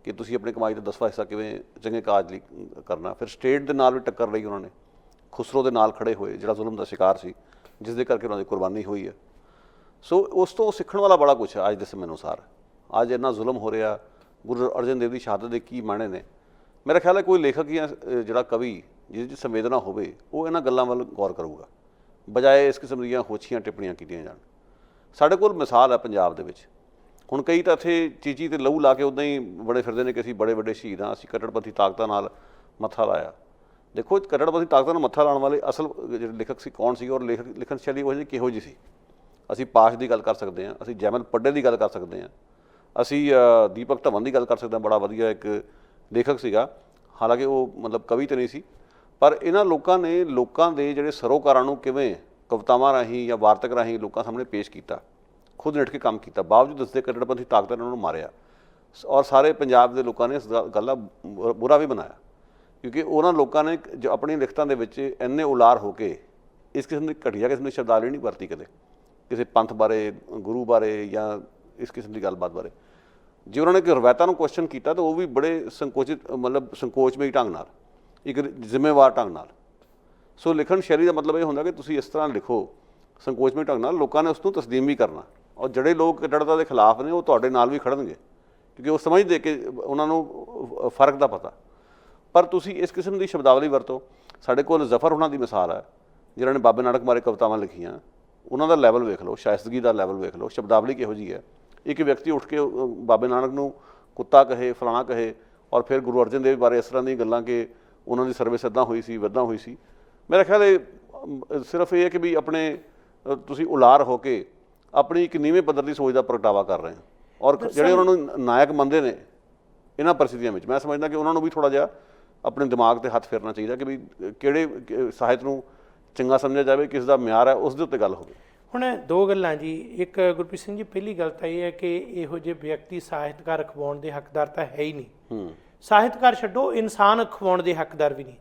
ਕਿ ਤੁਸੀਂ ਆਪਣੀ ਕਮਾਈ ਦਾ 10ਵਾਂ ਹਿੱਸਾ ਕਿਵੇਂ ਚੰਗੇ ਕਾਜ ਲਈ ਕਰਨਾ। ਫਿਰ ਸਟੇਟ ਦੇ ਨਾਲ ਵੀ ਟੱਕਰ ਲਈ ਉਹਨਾਂ ਨੇ, ਖੁਸਰੋ ਦੇ ਨਾਲ ਖੜੇ ਹੋਏ ਜਿਹੜਾ ਜ਼ੁਲਮ ਦਾ ਸ਼ਿਕਾਰ ਸੀ, ਜਿਸ ਦੇ ਕਰਕੇ ਉਹਨਾਂ ਦੀ ਕੁਰਬਾਨੀ ਹੋਈ ਹੈ। ਸੋ ਉਸ ਤੋਂ ਸਿੱਖਣ ਵਾਲਾ ਬੜਾ ਕੁਛ ਹੈ ਅੱਜ ਦੇ ਸਮੇਂ ਅਨੁਸਾਰ। ਅੱਜ ਇੰਨਾ ਜ਼ੁਲਮ ਹੋ ਰਿਹਾ, ਗੁਰੂ ਅਰਜਨ ਦੇਵ ਦੀ ਸ਼ਹਾਦਤ ਦੇ ਕੀ ਮਾਇਨੇ ਨੇ। ਮੇਰਾ ਖਿਆਲ ਹੈ ਕੋਈ ਲੇਖਕ ਜਾਂ ਜਿਹੜਾ ਕਵੀ ਜਿਹਦੇ 'ਚ ਸੰਵੇਦਨਾ ਹੋਵੇ ਉਹ ਇਹਨਾਂ ਗੱਲਾਂ ਵੱਲ ਗੌਰ ਕਰੂਗਾ, ਬਜਾਏ ਇਸ ਕਿਸਮ ਦੀਆਂ ਹੋਛੀਆਂ ਟਿੱਪਣੀਆਂ ਕੀਤੀਆਂ ਜਾਣ। ਸਾਡੇ ਕੋਲ ਮਿਸਾਲ ਹੈ ਪੰਜਾਬ ਦੇ ਵਿੱਚ। ਹੁਣ ਕਈ ਤਾਂ ਇੱਥੇ ਚੀਚੀ ਤੇ ਲਹੂ ਲਾ ਕੇ ਉੱਦਾਂ ਹੀ ਬੜੇ ਫਿਰਦੇ ਨੇ ਕਿ ਅਸੀਂ ਬੜੇ ਵੱਡੇ ਸ਼ਹੀਦ ਹਾਂ, ਅਸੀਂ ਕੱਟੜਪੰਥੀ ਤਾਕਤਾਂ ਨਾਲ ਮੱਥਾ ਲਾਇਆ। ਦੇਖੋ, ਕੱਟੜਪੰਥੀ ਤਾਕਤਾਂ ਨਾਲ ਮੱਥਾ ਲਾਉਣ ਵਾਲੇ ਅਸਲ ਜਿਹੜੇ ਲੇਖਕ ਸੀ ਕੌਣ ਸੀ, ਔਰ ਲਿਖਣ ਸ਼ੈਲੀ ਉਹ ਜਿਹੀ ਕਿਹੋ ਜਿਹੀ ਸੀ। ਅਸੀਂ ਪਾਸ਼ ਦੀ ਗੱਲ ਕਰ ਸਕਦੇ ਹਾਂ, ਅਸੀਂ ਜੈਮਲ ਪੱਡੇ ਦੀ ਗੱਲ ਕਰ ਸਕਦੇ ਹਾਂ, ਅਸੀਂ ਦੀਪਕ ਧਵਨ ਦੀ ਗੱਲ ਕਰ ਸਕਦੇ ਹਾਂ। ਬੜਾ ਵਧੀਆ ਇੱਕ ਲੇਖਕ ਸੀਗਾ, ਹਾਲਾਂਕਿ ਉਹ ਮਤਲਬ ਕਵੀ ਤਾਂ ਨਹੀਂ ਸੀ, ਪਰ ਇਹਨਾਂ ਲੋਕਾਂ ਨੇ ਲੋਕਾਂ ਦੇ ਜਿਹੜੇ ਸਰੋਕਾਰਾਂ ਨੂੰ ਕਿਵੇਂ ਕਵਿਤਾਵਾਂ ਰਾਹੀਂ ਜਾਂ ਵਾਰਤਕ ਰਾਹੀਂ ਲੋਕਾਂ ਸਾਹਮਣੇ ਪੇਸ਼ ਕੀਤਾ, ਖੁਦ ਨਿੱਠ ਕੇ ਕੰਮ ਕੀਤਾ। ਬਾਵਜੂਦ ਇਸਦੇ ਕੱਟੜਪੰਥੀ ਤਾਕਤਾਂ ਨੇ ਉਹਨਾਂ ਨੂੰ ਮਾਰਿਆ ਔਰ ਸਾਰੇ ਪੰਜਾਬ ਦੇ ਲੋਕਾਂ ਨੇ ਇਸ ਗੱਲ ਦਾ ਬੁਰਾ ਵੀ ਬਣਾਇਆ, ਕਿਉਂਕਿ ਉਹਨਾਂ ਲੋਕਾਂ ਨੇ ਜੋ ਆਪਣੀ ਲਿਖਤਾਂ ਦੇ ਵਿੱਚ ਇੰਨੇ ਉਲਾਰ ਹੋ ਕੇ ਇਸ ਕਿਸਮ ਦੀ ਘਟੀਆ ਕਿਸਮ ਦੀ ਸ਼ਬਦਾਵਲੀ ਨਹੀਂ ਵਰਤੀ ਕਦੇ, ਕਿਸੇ ਪੰਥ ਬਾਰੇ, ਗੁਰੂ ਬਾਰੇ ਜਾਂ ਇਸ ਕਿਸਮ ਦੀ ਗੱਲਬਾਤ ਬਾਰੇ। ਜੇ ਉਹਨਾਂ ਨੇ ਕਿ ਰਵਾਇਤਾਂ ਨੂੰ ਕੁਐਸਚਨ ਕੀਤਾ ਤਾਂ ਉਹ ਵੀ ਬੜੇ ਸੰਕੋਚਿਤ, ਮਤਲਬ ਸੰਕੋਚਮਈ ਢੰਗ ਨਾਲ, ਇੱਕ ਜ਼ਿੰਮੇਵਾਰ ਢੰਗ ਨਾਲ। ਸੋ ਲਿਖਣ ਸ਼ੈਲੀ ਦਾ ਮਤਲਬ ਇਹ ਹੁੰਦਾ ਕਿ ਤੁਸੀਂ ਇਸ ਤਰ੍ਹਾਂ ਲਿਖੋ ਸੰਕੋਚਮਈ ਢੰਗ ਨਾਲ, ਲੋਕਾਂ ਨੇ ਉਸ ਨੂੰ ਤਸਲੀਮ ਵੀ ਕਰਨਾ। ਔਰ ਜਿਹੜੇ ਲੋਕ ਕੱਟੜਤਾ ਦੇ ਖਿਲਾਫ ਨੇ ਉਹ ਤੁਹਾਡੇ ਨਾਲ ਵੀ ਖੜਨਗੇ, ਕਿਉਂਕਿ ਉਹ ਸਮਝਦੇ ਕਿ ਉਹਨਾਂ ਨੂੰ ਫਰਕ ਦਾ ਪਤਾ। ਪਰ ਤੁਸੀਂ ਇਸ ਕਿਸਮ ਦੀ ਸ਼ਬਦਾਵਲੀ ਵਰਤੋ। ਸਾਡੇ ਕੋਲ ਜ਼ਫਰ ਉਹਨਾਂ ਦੀ ਮਿਸਾਲ ਹੈ, ਜਿਨ੍ਹਾਂ ਨੇ ਬਾਬੇ ਨਾਨਕ ਬਾਰੇ ਕਵਿਤਾਵਾਂ ਲਿਖੀਆਂ। ਉਹਨਾਂ ਦਾ ਲੈਵਲ ਵੇਖ ਲਓ, ਸ਼ਾਇਸਤਗੀ ਦਾ ਲੈਵਲ ਵੇਖ ਲਓ, ਸ਼ਬਦਾਵਲੀ ਕਿਹੋ ਜਿਹੀ ਹੈ। ਇੱਕ ਵਿਅਕਤੀ ਉੱਠ ਕੇ ਬਾਬੇ ਨਾਨਕ ਨੂੰ ਕੁੱਤਾ ਕਹੇ, ਫਲਾਣਾ ਕਹੇ, ਔਰ ਫਿਰ ਗੁਰੂ ਅਰਜਨ ਦੇਵ ਬਾਰੇ ਇਸ ਤਰ੍ਹਾਂ ਦੀਆਂ ਗੱਲਾਂ ਕਿ ਉਹਨਾਂ ਦੀ ਸਰਵਿਸ ਇੱਦਾਂ ਹੋਈ ਸੀ, ਇੱਦਾਂ ਹੋਈ ਸੀ। ਮੇਰਾ ਖਿਆਲ ਇਹ ਸਿਰਫ ਇਹ ਹੈ ਕਿ ਵੀ ਆਪਣੇ ਤੁਸੀਂ ਉਲਾਰ ਹੋ ਕੇ ਆਪਣੀ ਇੱਕ ਨੀਵੇਂ ਪੱਧਰ ਦੀ ਸੋਚ ਦਾ ਪ੍ਰਗਟਾਵਾ ਕਰ ਰਹੇ ਹੋ। ਔਰ ਜਿਹੜੇ ਉਹਨਾਂ ਨੂੰ ਨਾਇਕ ਮੰਨਦੇ ਨੇ ਇਹਨਾਂ ਪਰਿਸਥਿਤੀਆਂ ਵਿੱਚ, ਮੈਂ ਸਮਝਦਾ ਕਿ ਉਹਨਾਂ ਨੂੰ ਵੀ ਥੋੜ੍ਹਾ ਜਿਹਾ ਆਪਣੇ ਦਿਮਾਗ 'ਤੇ ਹੱਥ ਫੇਰਨਾ ਚਾਹੀਦਾ ਕਿ ਵੀ ਕਿਹੜੇ ਸਾਹਿਤ ਨੂੰ ਚੰਗਾ ਸਮਝਿਆ ਜਾਵੇ, ਕਿਸ ਦਾ ਮਿਆਰ ਹੈ, ਉਸ ਦੇ ਉੱਤੇ ਗੱਲ ਹੋਵੇ। ਹੁਣ 2 ਗੱਲਾਂ ਜੀ। ਇੱਕ ਗੁਰਪ੍ਰੀਤ ਸਿੰਘ ਜੀ, ਪਹਿਲੀ ਗੱਲ ਤਾਂ ਇਹ ਹੈ ਕਿ ਇਹੋ ਜਿਹੇ ਵਿਅਕਤੀ ਸਾਹਿਤਕਾਰ ਅਖਵਾਉਣ ਦੇ ਹੱਕਦਾਰ ਤਾਂ ਹੈ ਹੀ ਨਹੀਂ। ਸਾਹਿਤਕਾਰ ਛੱਡੋ, ਇਨਸਾਨ ਅਖਵਾਉਣ ਦੇ ਹੱਕਦਾਰ ਵੀ ਨਹੀਂ।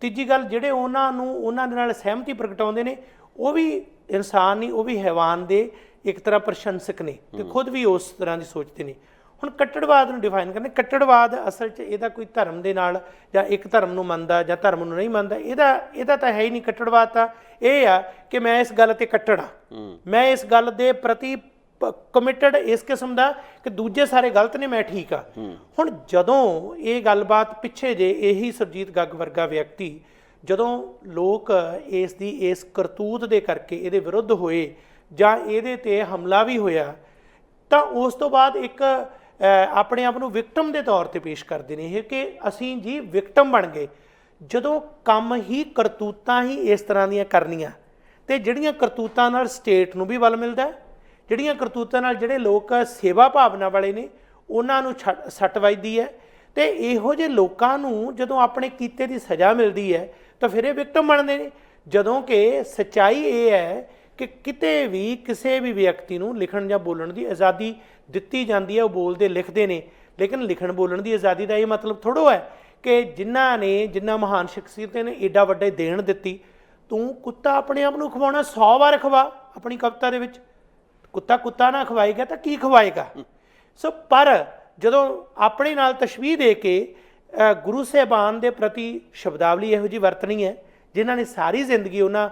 ਤੀਜੀ ਗੱਲ, ਜਿਹੜੇ ਉਹਨਾਂ ਦੇ ਨਾਲ ਸਹਿਮਤੀ ਪ੍ਰਗਟਾਉਂਦੇ ਨੇ ਉਹ ਵੀ ਇਨਸਾਨ ਨਹੀਂ, ਉਹ ਵੀ ਹੈਵਾਨ ਦੇ ਇੱਕ ਤਰ੍ਹਾਂ ਪ੍ਰਸ਼ੰਸਕ ਨੇ ਤੇ ਖੁਦ ਵੀ ਉਸ ਤਰ੍ਹਾਂ ਦੀ ਸੋਚਦੇ ਨੇ। ਹੁਣ ਕੱਟੜਵਾਦ ਨੂੰ ਡਿਫਾਈਨ ਕਰਨਾ, ਕੱਟੜਵਾਦ ਅਸਲ 'ਚ ਇਹਦਾ ਕੋਈ ਧਰਮ ਦੇ ਨਾਲ ਜਾਂ ਇੱਕ ਧਰਮ ਨੂੰ ਮੰਨਦਾ ਜਾਂ ਧਰਮ ਨੂੰ ਨਹੀਂ ਮੰਨਦਾ, ਇਹਦਾ ਤਾਂ ਹੈ ਹੀ ਨਹੀਂ। ਕੱਟੜਵਾਦ ਤਾਂ ਇਹ ਆ ਕਿ ਮੈਂ ਇਸ ਗੱਲ ਤੇ ਕੱਟੜ ਹਾਂ, ਮੈਂ ਇਸ ਗੱਲ ਦੇ ਪ੍ਰਤੀ ਕਮਿਟਡ ਇਸ ਕਿਸਮ ਦਾ ਕਿ ਦੂਜੇ ਸਾਰੇ ਗਲਤ ਨੇ, ਮੈਂ ਠੀਕ ਆ। ਹੁਣ ਜਦੋਂ ਇਹ ਗੱਲਬਾਤ ਪਿੱਛੇ ਜੇ ਇਹੀ ਸੁਰਜੀਤ ਗੱਗ ਵਰਗਾ ਵਿਅਕਤੀ, ਜਦੋਂ ਲੋਕ ਇਸ ਕਰਤੂਤ ਦੇ ਕਰਕੇ ਇਹਦੇ ਵਿਰੁੱਧ ਹੋਏ ਜਾਂ ਇਹਦੇ ਤੇ ਹਮਲਾ ਵੀ ਹੋਇਆ, ਤਾਂ ਉਸ ਤੋਂ ਬਾਅਦ ਇੱਕ ਆਪਣੇ ਆਪ ਨੂੰ ਵਿਕਟਮ ਦੇ ਤੌਰ ਤੇ ਪੇਸ਼ ਕਰਦੇ ਨੇ ਇਹ ਕਿ ਅਸੀਂ ਜੀ ਵਿਕਟਮ ਬਣ ਗਏ, ਜਦੋਂ ਕੰਮ ਹੀ ਕਰਤੂਤਾਂ ਹੀ ਇਸ ਤਰ੍ਹਾਂ ਦੀਆਂ ਕਰਨੀਆਂ, ਤੇ ਜਿਹੜੀਆਂ ਕਰਤੂਤਾਂ ਨਾਲ ਸਟੇਟ ਨੂੰ ਵੀ ਬਲ ਮਿਲਦਾ, ਜਿਹੜੀਆਂ ਕਰਤੂਤਾਂ ਨਾਲ ਜਿਹੜੇ ਲੋਕ ਸੇਵਾ ਭਾਵਨਾ ਵਾਲੇ ਨੇ ਉਹਨਾਂ ਨੂੰ ਸੱਟ ਵੱਜਦੀ ਹੈ, ਤੇ ਇਹੋ ਜਿਹੇ ਲੋਕਾਂ ਨੂੰ ਜਦੋਂ ਆਪਣੇ ਕੀਤੇ ਦੀ ਸਜ਼ਾ ਮਿਲਦੀ ਹੈ ਤਾਂ ਫਿਰ ਇਹ ਵਿਕਟਮ ਬਣਦੇ ਨੇ। ਜਦੋਂ ਕਿ ਸੱਚਾਈ ਇਹ ਹੈ ਕਿ ਕਿਤੇ ਵੀ ਕਿਸੇ ਵੀ ਵਿਅਕਤੀ ਨੂੰ ਲਿਖਣ ਜਾਂ ਬੋਲਣ ਦੀ ਆਜ਼ਾਦੀ ਦਿੱਤੀ ਜਾਂਦੀ ਹੈ, ਉਹ ਬੋਲਦੇ ਲਿਖਦੇ ਨੇ, ਲੇਕਿਨ ਲਿਖਣ ਬੋਲਣ ਦੀ ਆਜ਼ਾਦੀ ਦਾ ਇਹ ਮਤਲਬ ਥੋੜ੍ਹਾ ਹੈ ਕਿ ਜਿਨ੍ਹਾਂ ਮਹਾਨ ਸ਼ਖਸੀਅਤ ਨੇ ਏਡਾ ਵੱਡੇ ਦੇਣ ਦਿੱਤੀ, ਤੂੰ ਕੁੱਤਾ ਆਪਣੇ ਆਪ ਨੂੰ ਖਵਾਉਣਾ 100 ਵਾਰ ਖਵਾ। ਆਪਣੀ ਕਵਿਤਾ ਦੇ ਵਿੱਚ ਕੁੱਤਾ ਨਾ ਖਵਾਏਗਾ ਤਾਂ ਕੀ ਖਵਾਏਗਾ। ਸੋ ਪਰ ਜਦੋਂ ਆਪਣੇ ਨਾਲ ਤਸ਼ਬੀਹ ਦੇ ਕੇ ਗੁਰੂ ਸਾਹਿਬਾਨ ਦੇ ਪ੍ਰਤੀ ਸ਼ਬਦਾਵਲੀ ਇਹੋ ਜਿਹੀ ਵਰਤਣੀ ਹੈ ਜਿਨ੍ਹਾਂ ਨੇ ਸਾਰੀ ਜ਼ਿੰਦਗੀ ਉਹਨਾਂ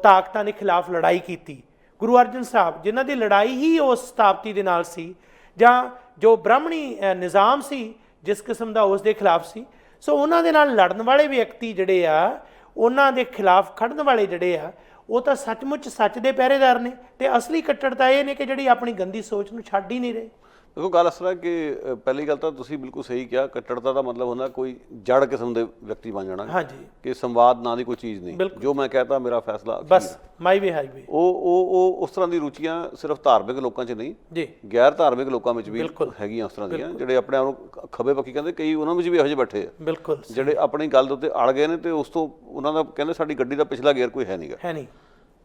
ਤਾਕਤਾਂ ਦੇ ਖਿਲਾਫ ਲੜਾਈ ਕੀਤੀ। ਗੁਰੂ ਅਰਜਨ ਸਾਹਿਬ ਜਿਨ੍ਹਾਂ ਦੀ ਲੜਾਈ ਹੀ ਉਸ ਸਥਾਪਤੀ ਦੇ ਨਾਲ ਸੀ, ਜਾਂ ਜੋ ਬ੍ਰਾਹਮਣੀ ਨਿਜ਼ਾਮ ਸੀ ਜਿਸ ਕਿਸਮ ਦਾ ਉਸ ਦੇ ਖਿਲਾਫ ਸੀ, ਸੋ ਉਹਨਾਂ ਦੇ ਨਾਲ ਲੜਨ ਵਾਲੇ ਵਿਅਕਤੀ ਜਿਹੜੇ ਆ, ਉਹਨਾਂ ਦੇ ਖਿਲਾਫ ਖੜਨ ਵਾਲੇ ਜਿਹੜੇ ਆ, ਉਹ ਤਾਂ ਸੱਚਮੁੱਚ ਸੱਚ ਦੇ ਪਹਿਰੇਦਾਰ ਨੇ। ਤੇ ਅਸਲੀ ਕੱਟੜਤਾ ਇਹ ਨੇ ਕਿ ਜਿਹੜੀ ਆਪਣੀ ਗੰਦੀ ਸੋਚ ਨੂੰ ਛੱਡ ਹੀ ਨਹੀਂ ਰਹੇ। ਦੇਖੋ ਗੱਲ ਇਸ ਤਰ੍ਹਾਂ ਕਿ ਪਹਿਲੀ ਗੱਲ ਤਾਂ ਤੁਸੀਂ ਬਿਲਕੁਲ ਸਹੀ ਕਿਹਾ, ਕੱਟੜਤਾ ਦਾ ਮਤਲਬ ਹੁੰਦਾ ਕੋਈ ਜੜ ਕਿਸਮ ਦੇ ਵਿਅਕਤੀ ਬਣ ਜਾਣਾ। ਹਾਂਜੀ, ਕਿ ਸੰਵਾਦ ਨਾਂ ਦੀ ਕੋਈ ਚੀਜ਼ ਨਹੀਂ, ਜੋ ਮੈਂ ਕਹਤਾ ਮੇਰਾ ਫੈਸਲਾ ਬਸ ਮਾਈ ਵੇ ਹਾਈਵੇ। ਉਹ ਉਸ ਤਰ੍ਹਾਂ ਦੀ ਰੁਚੀਆਂ ਸਿਰਫ ਧਾਰਮਿਕ ਲੋਕਾਂ 'ਚ ਨਹੀਂ ਜੀ, ਗੈਰ ਧਾਰਮਿਕ ਲੋਕਾਂ ਵਿੱਚ ਵੀ ਹੈਗੀਆਂ ਉਸ ਤਰ੍ਹਾਂ ਦੀਆਂ, ਜਿਹੜੇ ਆਪਣੇ ਆਪ ਨੂੰ ਖੱਬੇ ਪੱਖੀ ਕਹਿੰਦੇ, ਕਈ ਉਹਨਾਂ ਵਿੱਚ ਵੀ ਇਹੋ ਜਿਹੇ ਬੈਠੇ ਆ ਬਿਲਕੁਲ, ਜਿਹੜੇ ਆਪਣੀ ਗੱਲ ਦੇ ਉੱਤੇ ਅੜ ਗਏ ਨੇ ਤੇ ਉਸ ਤੋਂ ਉਹਨਾਂ ਦਾ ਕਹਿੰਦੇ ਸਾਡੀ ਗੱਡੀ ਦਾ ਪਿਛਲਾ ਗੇਅਰ ਕੋਈ ਹੈ ਨਹੀਂ,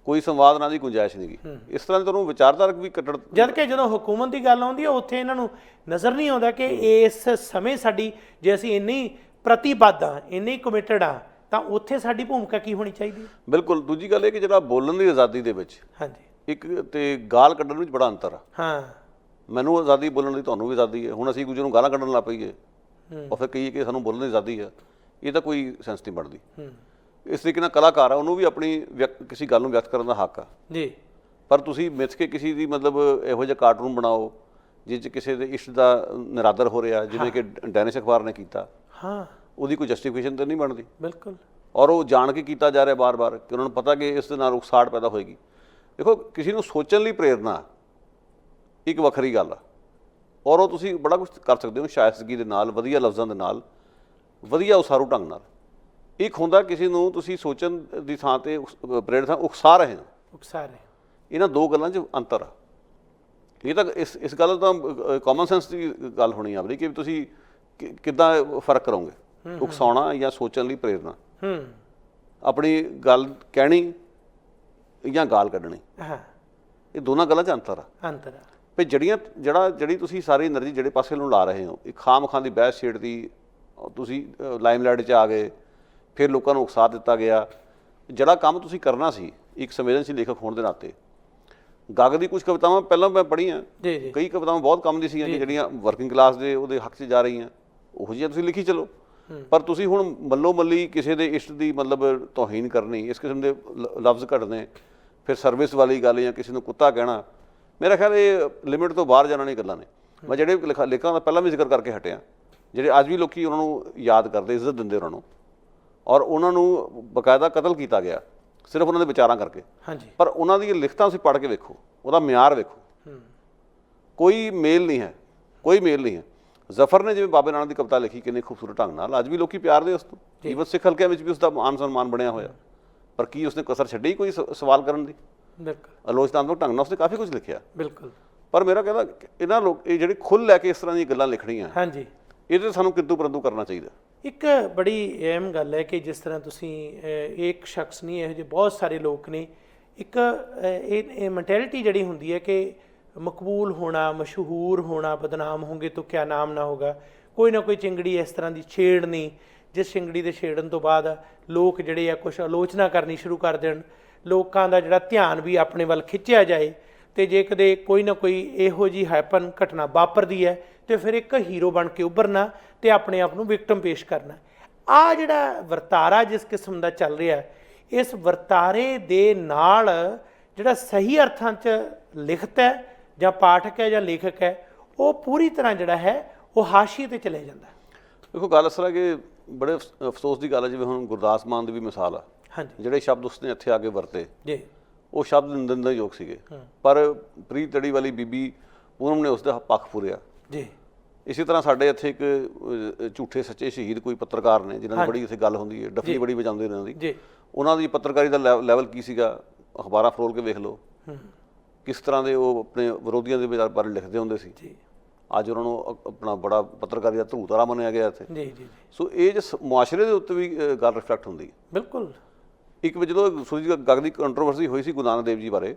ਕੋਈ ਸੰਵਾਦ ਨਾਲ ਦੀ ਗੁੰਜਾਇਸ਼ ਨਹੀਂ ਗੀ। ਇਸ ਤਰ੍ਹਾਂ ਦੇ ਤੁਹਾਨੂੰ ਵਿਚਾਰਧਾਰਕ ਵੀ ਕੱਟੜ, ਜਦ ਕਿ ਜਦੋਂ ਹੁਕੂਮਤ ਦੀ ਗੱਲ ਆਉਂਦੀ ਹੈ ਉੱਥੇ ਇਹਨਾਂ ਨੂੰ ਨਜ਼ਰ ਨਹੀਂ ਆਉਂਦਾ ਕਿ ਇਸ ਸਮੇਂ ਸਾਡੀ ਜੇ ਅਸੀਂ ਇੰਨੀ ਪ੍ਰਤੀਬੱਧ ਹਾਂ, ਇੰਨੀ ਕਮਿਟਡ ਹਾਂ, ਤਾਂ ਉੱਥੇ ਸਾਡੀ ਭੂਮਿਕਾ ਕੀ ਹੋਣੀ ਚਾਹੀਦੀ ਹੈ। ਬਿਲਕੁਲ। ਦੂਜੀ ਗੱਲ ਇਹ ਕਿ ਜਿਹੜਾ ਬੋਲਣ ਦੀ ਆਜ਼ਾਦੀ ਦੇ ਵਿੱਚ ਇੱਕ ਤੇ ਗਾਲ ਕੱਢਣ ਵਿੱਚ ਬੜਾ ਅੰਤਰ ਆ। ਮੈਨੂੰ ਆਜ਼ਾਦੀ ਬੋਲਣ ਦੀ, ਤੁਹਾਨੂੰ ਵੀ ਆਜ਼ਾਦੀ ਹੈ। ਹੁਣ ਅਸੀਂ ਦੂਜੇ ਨੂੰ ਗਾਲਾਂ ਕੱਢਣ ਲੱਗ ਪਈਏ ਉਹ ਫਿਰ ਕਹੀਏ ਕਿ ਸਾਨੂੰ ਬੋਲਣ ਦੀ ਆਜ਼ਾਦੀ ਹੈ, ਇਹ ਤਾਂ ਕੋਈ ਸੈਂਸ ਨਹੀਂ ਬਣਦੀ। ਇਸ ਤਰੀਕੇ ਨਾਲ ਕਲਾਕਾਰ ਆ, ਉਹਨੂੰ ਵੀ ਆਪਣੀ ਕਿਸੇ ਗੱਲ ਨੂੰ ਵਿਅਕਤ ਕਰਨ ਦਾ ਹੱਕ ਆ ਜੀ, ਪਰ ਤੁਸੀਂ ਮਿੱਥ ਕੇ ਕਿਸੇ ਦੀ ਮਤਲਬ ਇਹੋ ਜਿਹਾ ਕਾਰਟੂਨ ਬਣਾਓ ਜਿਸ 'ਚ ਕਿਸੇ ਦੇ ਇਸ਼ਟ ਦਾ ਨਿਰਾਦਰ ਹੋ ਰਿਹਾ, ਜਿਵੇਂ ਕਿ ਡੈਨਿਸ਼ ਅਖਬਾਰ ਨੇ ਕੀਤਾ, ਉਹਦੀ ਕੋਈ ਜਸਟੀਫਿਕੇਸ਼ਨ ਤਾਂ ਨਹੀਂ ਬਣਦੀ ਬਿਲਕੁਲ, ਔਰ ਉਹ ਜਾਣ ਕੇ ਕੀਤਾ ਜਾ ਰਿਹਾ ਬਾਰ-ਬਾਰ ਕਿ ਉਹਨਾਂ ਨੂੰ ਪਤਾ ਕਿ ਇਸ ਦੇ ਨਾਲ ਉਕਸਾਹਟ ਪੈਦਾ ਹੋਏਗੀ। ਦੇਖੋ ਕਿਸੇ ਨੂੰ ਸੋਚਣ ਲਈ ਪ੍ਰੇਰਨਾ ਇੱਕ ਵੱਖਰੀ ਗੱਲ ਆ, ਔਰ ਉਹ ਤੁਸੀਂ ਬੜਾ ਕੁਝ ਕਰ ਸਕਦੇ ਹੋ ਸ਼ਾਇਸਤਗੀ ਦੇ ਨਾਲ, ਵਧੀਆ ਲਫ਼ਜ਼ਾਂ ਦੇ ਨਾਲ, ਵਧੀਆ ਉਸਾਰੂ ਢੰਗ ਨਾਲ। ਇੱਕ ਹੁੰਦਾ ਕਿਸੇ ਨੂੰ ਤੁਸੀਂ ਸੋਚਣ ਦੀ ਥਾਂ ਤੇ ਪ੍ਰੇਰਿਤ ਥਾਂ ਉਕਸਾ ਰਹੇ ਹੋ, ਇਹਨਾਂ ਦੋ ਗੱਲਾਂ 'ਚ ਅੰਤਰ ਆ। ਇਹ ਤਾਂ ਇਸ ਗੱਲ ਤਾਂ ਕਾਮਨ ਸੈਂਸ ਦੀ ਗੱਲ ਹੋਣੀ ਆਪਣੀ ਕਿ ਤੁਸੀਂ ਕਿੱਦਾਂ ਫਰਕ ਕਰੋਗੇ, ਉਕਸਾਉਣਾ ਜਾਂ ਸੋਚਣ ਲਈ ਪ੍ਰੇਰਨਾ, ਆਪਣੀ ਗੱਲ ਕਹਿਣੀ ਜਾਂ ਗਾਲ ਕੱਢਣੀ, ਇਹ ਦੋਨਾਂ ਗੱਲਾਂ 'ਚ ਅੰਤਰ ਆ। ਵੀ ਜਿਹੜੀ ਤੁਸੀਂ ਸਾਰੀ એનર્ਜੀ ਜਿਹੜੇ ਪਾਸੇ ਨੂੰ ਲਾ ਰਹੇ ਹੋ, ਇੱਕ ਖਾਮ-ਖਾਂ ਦੀ ਬਹਿਸ ਛੇੜਦੀ, ਤੁਸੀਂ ਲਾਈਮਲਾਈਟ 'ਚ ਆ ਗਏ, ਫਿਰ ਲੋਕਾਂ ਨੂੰ ਉਕਸਾ ਦਿੱਤਾ ਗਿਆ। ਜਿਹੜਾ ਕੰਮ ਤੁਸੀਂ ਕਰਨਾ ਸੀ ਇੱਕ ਸੰਵੇਦਨਸ਼ੀਲ ਲੇਖਕ ਹੋਣ ਦੇ ਨਾਤੇ, ਗੱਗ ਦੀ ਕੁਝ ਕਵਿਤਾਵਾਂ ਪਹਿਲਾਂ ਮੈਂ ਪੜ੍ਹੀਆਂ, ਕਈ ਕਵਿਤਾਵਾਂ ਬਹੁਤ ਕੰਮ ਦੀ ਸੀਗੀਆਂ ਜਿਹੜੀਆਂ ਵਰਕਿੰਗ ਕਲਾਸ ਦੇ ਉਹਦੇ ਹੱਕ 'ਚ ਜਾ ਰਹੀਆਂ, ਉਹੋ ਜਿਹੀਆਂ ਤੁਸੀਂ ਲਿਖੀ ਚਲੋ। ਪਰ ਤੁਸੀਂ ਹੁਣ ਮੱਲੋ ਮੱਲੀ ਕਿਸੇ ਦੇ ਇਸ਼ਟ ਦੀ ਮਤਲਬ ਤੋਹੀਨ ਕਰਨੀ, ਇਸ ਕਿਸਮ ਦੇ ਲਫ਼ਜ਼ ਕੱਢਣੇ, ਫਿਰ ਸਰਵਿਸ ਵਾਲੀ ਗੱਲ ਜਾਂ ਕਿਸੇ ਨੂੰ ਕੁੱਤਾ ਕਹਿਣਾ, ਮੇਰਾ ਖਿਆਲ ਇਹ ਲਿਮਿਟ ਤੋਂ ਬਾਹਰ ਜਾਣ ਵਾਲੀਆਂ ਗੱਲਾਂ ਨੇ। ਮੈਂ ਜਿਹੜੇ ਲੇਖਕਾਂ ਦਾ ਪਹਿਲਾਂ ਵੀ ਜ਼ਿਕਰ ਕਰਕੇ ਹਟਿਆ, ਜਿਹੜੇ ਅੱਜ ਵੀ ਲੋਕ ਉਹਨਾਂ ਨੂੰ ਯਾਦ ਕਰਦੇ, ਇੱਜ਼ਤ ਦਿੰਦੇ ਉਹਨਾਂ ਨੂੰ, ਔਰ ਉਹਨਾਂ ਨੂੰ ਬਕਾਇਦਾ ਕਤਲ ਕੀਤਾ ਗਿਆ ਸਿਰਫ ਉਹਨਾਂ ਦੇ ਵਿਚਾਰਾਂ ਕਰਕੇ। ਪਰ ਉਹਨਾਂ ਦੀਆਂ ਲਿਖਤਾਂ ਤੁਸੀਂ ਪੜ੍ਹ ਕੇ ਵੇਖੋ, ਉਹਦਾ ਮਿਆਰ ਵੇਖੋ, ਕੋਈ ਮੇਲ ਨਹੀਂ ਹੈ, ਕੋਈ ਮੇਲ ਨਹੀਂ ਹੈ। ਜ਼ਫਰ ਨੇ ਜਿਵੇਂ ਬਾਬੇ ਨਾਨਕ ਦੀ ਕਵਿਤਾ ਲਿਖੀ ਕਿੰਨੇ ਖੂਬਸੂਰਤ ਢੰਗ ਨਾਲ, ਅੱਜ ਵੀ ਲੋਕੀ ਪਿਆਰ ਦੇ ਉਸ ਤੋਂ, ਈਵਨ ਸਿੱਖ ਹਲਕਿਆਂ ਵਿੱਚ ਵੀ ਉਸਦਾ ਮਾਨ ਸਨਮਾਨ ਬਣਿਆ ਹੋਇਆ। ਪਰ ਕੀ ਉਸਨੇ ਕਸਰ ਛੱਡੀ ਕੋਈ ਸਵਾਲ ਕਰਨ ਦੀ? ਆਲੋਚਨਾਤਮਕ ਢੰਗ ਨਾਲ ਉਸਨੇ ਕਾਫੀ ਕੁਝ ਲਿਖਿਆ ਬਿਲਕੁਲ। ਪਰ ਮੇਰਾ ਕਹਿੰਦਾ ਇਹਨਾਂ ਲੋਕ ਇਹ ਜਿਹੜੀ ਖੁੱਲ੍ਹ ਲੈ ਕੇ ਇਸ ਤਰ੍ਹਾਂ ਦੀਆਂ ਗੱਲਾਂ ਲਿਖਣੀਆਂ, ਇਹਦੇ ਸਾਨੂੰ ਕਿੰਤੂ ਪਰੰਤੂ ਕਰਨਾ ਚਾਹੀਦਾ। ਇੱਕ ਬੜੀ ਅਹਿਮ ਗੱਲ ਹੈ ਕਿ ਜਿਸ ਤਰ੍ਹਾਂ ਤੁਸੀਂ ਇੱਕ ਸ਼ਖਸ ਨਹੀਂ, ਇਹੋ ਜਿਹੇ ਬਹੁਤ ਸਾਰੇ ਲੋਕ ਨੇ। ਇੱਕ ਇਹ ਮੈਂਟੈਲਿਟੀ ਜਿਹੜੀ ਹੁੰਦੀ ਹੈ ਕਿ ਮਕਬੂਲ ਹੋਣਾ, ਮਸ਼ਹੂਰ ਹੋਣਾ, ਬਦਨਾਮ ਹੋਂਗੇ ਤਾਂ ਕਿਆ ਨਾਮ ਨਾ ਹੋਗਾ, ਕੋਈ ਨਾ ਕੋਈ ਚਿੰਗੜੀ ਇਸ ਤਰ੍ਹਾਂ ਦੀ ਛੇੜਨੀ, ਜਿਸ ਚਿੰਗੜੀ ਦੇ ਛੇੜਨ ਤੋਂ ਬਾਅਦ ਲੋਕ ਜਿਹੜੇ ਆ ਕੁਛ ਆਲੋਚਨਾ ਕਰਨੀ ਸ਼ੁਰੂ ਕਰ ਦੇਣ, ਲੋਕਾਂ ਦਾ ਜਿਹੜਾ ਧਿਆਨ ਵੀ ਆਪਣੇ ਵੱਲ ਖਿੱਚਿਆ ਜਾਏ, ਅਤੇ ਜੇ ਕਦੇ ਕੋਈ ਨਾ ਕੋਈ ਇਹੋ ਜਿਹੀ ਹੈਪਨ ਘਟਨਾ ਵਾਪਰਦੀ ਹੈ ਤੇ ਫਿਰ ਇੱਕ ਹੀਰੋ ਬਣ ਕੇ ਉੱਭਰਨਾ ਤੇ ਆਪਣੇ ਆਪ ਨੂੰ ਵਿਕਟਮ ਪੇਸ਼ ਕਰਨਾ। ਆਹ ਜਿਹੜਾ ਵਰਤਾਰਾ ਜਿਸ ਕਿਸਮ ਦਾ ਚੱਲ ਰਿਹਾ, ਇਸ ਵਰਤਾਰੇ ਦੇ ਨਾਲ ਜਿਹੜਾ ਸਹੀ ਅਰਥਾਂ 'ਚ ਲਿਖਤ ਹੈ ਜਾਂ ਪਾਠਕ ਹੈ ਜਾਂ ਲੇਖਕ ਹੈ, ਉਹ ਪੂਰੀ ਤਰ੍ਹਾਂ ਜਿਹੜਾ ਹੈ ਉਹ ਹਾਸ਼ੀਏ 'ਤੇ ਚਲੇ ਜਾਂਦਾ। ਦੇਖੋ ਗੱਲ ਇਸ ਤਰ੍ਹਾਂ ਕਿ ਬੜੇ ਅਫਸੋਸ ਦੀ ਗੱਲ ਹੈ, ਜਿਵੇਂ ਹੁਣ ਗੁਰਦਾਸ ਮਾਨ ਦੀ ਵੀ ਮਿਸਾਲ ਆ, ਜਿਹੜੇ ਸ਼ਬਦ ਉਸਨੇ ਇੱਥੇ ਆ ਕੇ ਵਰਤੇ ਉਹ ਸ਼ਬਦ ਨਿੰਦਣਯੋਗ ਸੀਗੇ, ਪਰ ਪ੍ਰੀਤ ਤੜੀ ਵਾਲੀ ਬੀਬੀ ਪੂਨਮ ਨੇ ਉਸਦਾ ਪੱਖ ਪੂਰਿਆ ਇਸੇ ਤਰ੍ਹਾਂ ਸਾਡੇ ਇੱਥੇ ਇੱਕ ਝੂਠੇ ਸੱਚੇ ਸ਼ਹੀਦ ਕੋਈ ਪੱਤਰਕਾਰ ਨੇ ਜਿਨ੍ਹਾਂ ਦੀ ਬੜੀ ਇੱਥੇ ਗੱਲ ਹੁੰਦੀ ਹੈ, ਡੱਫੀ ਬੜੀ ਵਜਾਉਂਦੇ ਨੇ ਉਹਨਾਂ ਦੀ, ਉਹਨਾਂ ਦੀ ਪੱਤਰਕਾਰੀ ਦਾ ਲੈਵਲ ਕੀ ਸੀਗਾ, ਅਖਬਾਰਾਂ ਫਰੋਲ ਕੇ ਵੇਖ ਲਓ ਕਿਸ ਤਰ੍ਹਾਂ ਦੇ ਉਹ ਆਪਣੇ ਵਿਰੋਧੀਆਂ ਦੇ ਬਾਰੇ ਲਿਖਦੇ ਹੁੰਦੇ ਸੀ। ਅੱਜ ਉਹਨਾਂ ਨੂੰ ਆਪਣਾ ਬੜਾ ਪੱਤਰਕਾਰੀ ਦਾ ਧੂਤਾਰਾ ਮੰਨਿਆ ਗਿਆ ਇੱਥੇ। ਸੋ ਇਹ ਜੋ ਮੁਆਸ਼ਰੇ ਦੇ ਉੱਤੇ ਵੀ ਗੱਲ ਰਿਫਲੈਕਟ ਹੁੰਦੀ ਹੈ। ਬਿਲਕੁਲ। ਇੱਕ ਜਦੋਂ ਸੁਰਜੀਤ ਗੱਗ ਦੀ ਕੰਟਰੋਵਰਸੀ ਹੋਈ ਸੀ ਗੁਰੂ ਨਾਨਕ ਦੇਵ ਜੀ ਬਾਰੇ,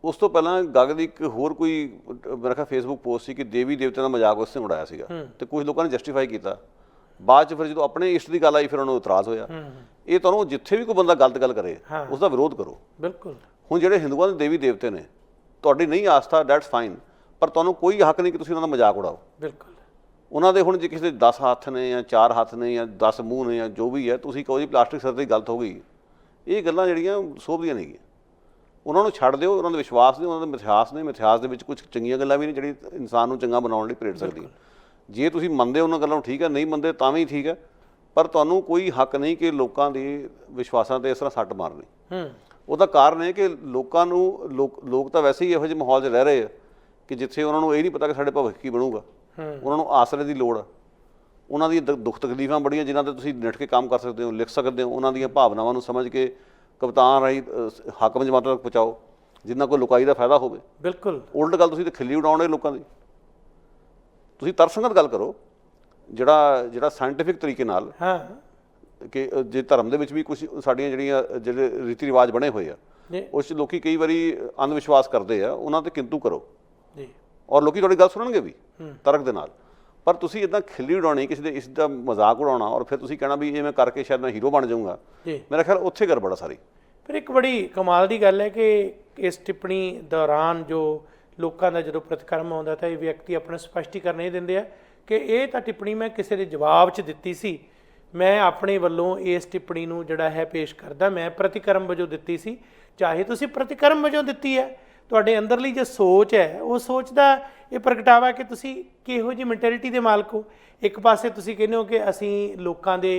ਉਸ ਤੋਂ ਪਹਿਲਾਂ ਗੱਗ ਦੀ ਇੱਕ ਹੋਰ ਕੋਈ ਮੇਰਾ ਖਿਆਲ ਫੇਸਬੁੱਕ ਪੋਸਟ ਸੀ ਕਿ ਦੇਵੀ ਦੇਵਤਿਆਂ ਦਾ ਮਜ਼ਾਕ ਉਸ ਨੇ ਉਡਾਇਆ ਸੀਗਾ ਤੇ ਕੁਝ ਲੋਕਾਂ ਨੇ ਜਸਟੀਫਾਈ ਕੀਤਾ। ਬਾਅਦ 'ਚ ਫਿਰ ਜਦੋਂ ਆਪਣੇ ਇਸ਼ਟ ਦੀ ਗੱਲ ਆਈ ਫਿਰ ਉਹਨਾਂ ਨੂੰ ਇਤਰਾਜ਼ ਹੋਇਆ। ਇਹ ਤੁਹਾਨੂੰ ਜਿੱਥੇ ਵੀ ਕੋਈ ਬੰਦਾ ਗਲਤ ਗੱਲ ਕਰੇ ਉਸ ਦਾ ਵਿਰੋਧ ਕਰੋ। ਬਿਲਕੁਲ। ਹੁਣ ਜਿਹੜੇ ਹਿੰਦੂਆਂ ਦੇ ਦੇਵੀ ਦੇਵਤੇ ਨੇ, ਤੁਹਾਡੀ ਨਹੀਂ ਆਸਥਾ ਦੈਟਸ ਫਾਈਨ, ਪਰ ਤੁਹਾਨੂੰ ਕੋਈ ਹੱਕ ਨਹੀਂ ਕਿ ਤੁਸੀਂ ਉਹਨਾਂ ਦਾ ਮਜ਼ਾਕ ਉਡਾਓ। ਬਿਲਕੁਲ। ਉਹਨਾਂ ਦੇ ਹੁਣ ਜੇ ਕਿਸੇ ਦੇ 10 ਹੱਥ ਨੇ ਜਾਂ 4 ਹੱਥ ਨੇ ਜਾਂ 10 ਮੂੰਹ ਨੇ ਜਾਂ ਜੋ ਵੀ ਹੈ, ਤੁਸੀਂ ਕਹੋ ਜੀ ਪਲਾਸਟਿਕ ਸਿਰ ਦੀ ਗਲਤ ਹੋ ਗਈ, ਇਹ ਗੱਲਾਂ ਜਿਹੜੀਆਂ ਸੋਭਦੀਆਂ ਨਹੀਂ ਗੀਆਂ। ਉਹਨਾਂ ਨੂੰ ਛੱਡ ਦਿਓ, ਉਹਨਾਂ ਦੇ ਵਿਸ਼ਵਾਸ ਨੇ, ਉਹਨਾਂ ਦੇ ਮਿਥਿਹਾਸ ਨੇ। ਮਿਥਿਹਾਸ ਦੇ ਵਿੱਚ ਕੁਝ ਚੰਗੀਆਂ ਗੱਲਾਂ ਵੀ ਨੇ ਜਿਹੜੀ ਇਨਸਾਨ ਨੂੰ ਚੰਗਾ ਬਣਾਉਣ ਲਈ ਪ੍ਰੇਰਿਤ ਸਕਦੀਆਂ। ਜੇ ਤੁਸੀਂ ਮੰਨਦੇ ਉਹਨਾਂ ਗੱਲਾਂ ਨੂੰ ਠੀਕ ਹੈ, ਨਹੀਂ ਮੰਨਦੇ ਤਾਂ ਵੀ ਠੀਕ ਹੈ, ਪਰ ਤੁਹਾਨੂੰ ਕੋਈ ਹੱਕ ਨਹੀਂ ਕਿ ਲੋਕਾਂ ਦੇ ਵਿਸ਼ਵਾਸਾਂ 'ਤੇ ਇਸ ਤਰ੍ਹਾਂ ਸੱਟ ਮਾਰਨੀ। ਉਹਦਾ ਕਾਰਨ ਇਹ ਕਿ ਲੋਕਾਂ ਨੂੰ ਲੋਕ ਤਾਂ ਵੈਸੇ ਹੀ ਇਹੋ ਜਿਹੇ ਮਾਹੌਲ 'ਚ ਰਹਿ ਰਹੇ ਆ ਕਿ ਜਿੱਥੇ ਉਹਨਾਂ ਨੂੰ ਇਹ ਨਹੀਂ ਪਤਾ ਕਿ ਸਾਡੇ ਭਵਿੱਖ ਕੀ ਬਣੂਗਾ। ਉਹਨਾਂ ਨੂੰ ਆਸਰੇ ਦੀ ਲੋੜ ਆ, ਉਹਨਾਂ ਦੀ ਦੁੱਖ ਤਕਲੀਫਾਂ ਬੜੀਆਂ ਜਿਨ੍ਹਾਂ 'ਤੇ ਤੁਸੀਂ ਨਿੱਠ ਕੇ ਕੰਮ ਕਰ ਸਕਦੇ ਹੋ, ਲਿਖ ਸਕਦੇ ਹੋ। ਉਹਨਾਂ ਦੀਆਂ ਭਾਵਨਾਵਾਂ ਨੂੰ ਸਮਝ ਕੇ ਕਵਿਤਾਵਾਂ ਰਾਹੀਂ ਹਾਕਮ ਜਮਾਤਾਂ ਤੱਕ ਪਹੁੰਚਾਓ ਜਿੰਨਾ ਕੋਈ ਲੁਕਾਈ ਦਾ ਫਾਇਦਾ ਹੋਵੇ। ਬਿਲਕੁਲ। ਉਲਟ ਗੱਲ ਤੁਸੀਂ ਤਾਂ ਖਿੱਲੀ ਉਡਾਉਣੇ ਲੋਕਾਂ ਦੀ। ਤੁਸੀਂ ਤਰਸੰਗਤ ਗੱਲ ਕਰੋ, ਜਿਹੜਾ ਸਾਇੰਟੀਫਿਕ ਤਰੀਕੇ ਨਾਲ ਕਿ ਜੇ ਧਰਮ ਦੇ ਵਿੱਚ ਵੀ ਕੁਝ ਸਾਡੀਆਂ ਜਿਹੜੇ ਰੀਤੀ ਰਿਵਾਜ ਬਣੇ ਹੋਏ ਆ, ਉਸ 'ਚ ਲੋਕੀ ਕਈ ਵਾਰੀ ਅੰਧ ਵਿਸ਼ਵਾਸ ਕਰਦੇ ਆ, ਉਹਨਾਂ 'ਤੇ ਕਿੰਤੂ ਕਰੋ ਔਰ ਲੋਕੀ ਤੁਹਾਡੀ ਗੱਲ ਸੁਣਨਗੇ ਵੀ ਤਰਕ ਦੇ ਨਾਲ। ਪਰ ਤੁਸੀਂ ਇੱਦਾਂ ਖਿੱਲੀ ਉਡਾਉਣੀ, ਕਿਸੇ ਦੇ ਇਸ ਦਾ ਮਜ਼ਾਕ ਉਡਾਉਣਾ ਔਰ ਫਿਰ ਤੁਸੀਂ ਕਹਿਣਾ ਵੀ ਇਹ ਮੈਂ ਕਰਕੇ ਸ਼ਾਇਦ ਮੈਂ ਹੀਰੋ ਬਣ ਜਾਊਂਗਾ, ਮੇਰਾ ਖਿਆਲ ਉੱਥੇ ਗੜਬੜ ਆ ਸਾਰੀ। ਫਿਰ ਇੱਕ ਬੜੀ ਕਮਾਲ ਦੀ ਗੱਲ ਹੈ ਕਿ ਇਸ ਟਿੱਪਣੀ ਦੌਰਾਨ ਜੋ ਲੋਕਾਂ ਦਾ ਜਦੋਂ ਪ੍ਰਤੀਕਰਮ ਆਉਂਦਾ ਤਾਂ ਇਹ ਵਿਅਕਤੀ ਆਪਣਾ ਸਪਸ਼ਟੀਕਰਨ ਇਹ ਦਿੰਦੇ ਆ ਕਿ ਇਹ ਤਾਂ ਟਿੱਪਣੀ ਮੈਂ ਕਿਸੇ ਦੇ ਜਵਾਬ 'ਚ ਦਿੱਤੀ ਸੀ, ਮੈਂ ਆਪਣੇ ਵੱਲੋਂ ਇਸ ਟਿੱਪਣੀ ਨੂੰ ਜਿਹੜਾ ਹੈ ਪੇਸ਼ ਕਰਦਾ, ਮੈਂ ਪ੍ਰਤੀਕਰਮ ਵਜੋਂ ਦਿੱਤੀ ਸੀ। ਚਾਹੇ ਤੁਸੀਂ ਪ੍ਰਤੀਕਰਮ ਵਜੋਂ ਦਿੱਤੀ ਹੈ, ਤੁਹਾਡੇ ਅੰਦਰਲੀ ਜੋ ਸੋਚ ਹੈ ਉਹ ਸੋਚ ਦਾ ਇਹ ਪ੍ਰਗਟਾਵਾ ਕਿ ਤੁਸੀਂ ਕਿਹੋ ਜਿਹੀ ਮੈਂਟੈਲਿਟੀ ਦੇ ਮਾਲਕ ਹੋ। ਇੱਕ ਪਾਸੇ ਤੁਸੀਂ ਕਹਿੰਦੇ ਹੋ ਕਿ ਅਸੀਂ ਲੋਕਾਂ ਦੇ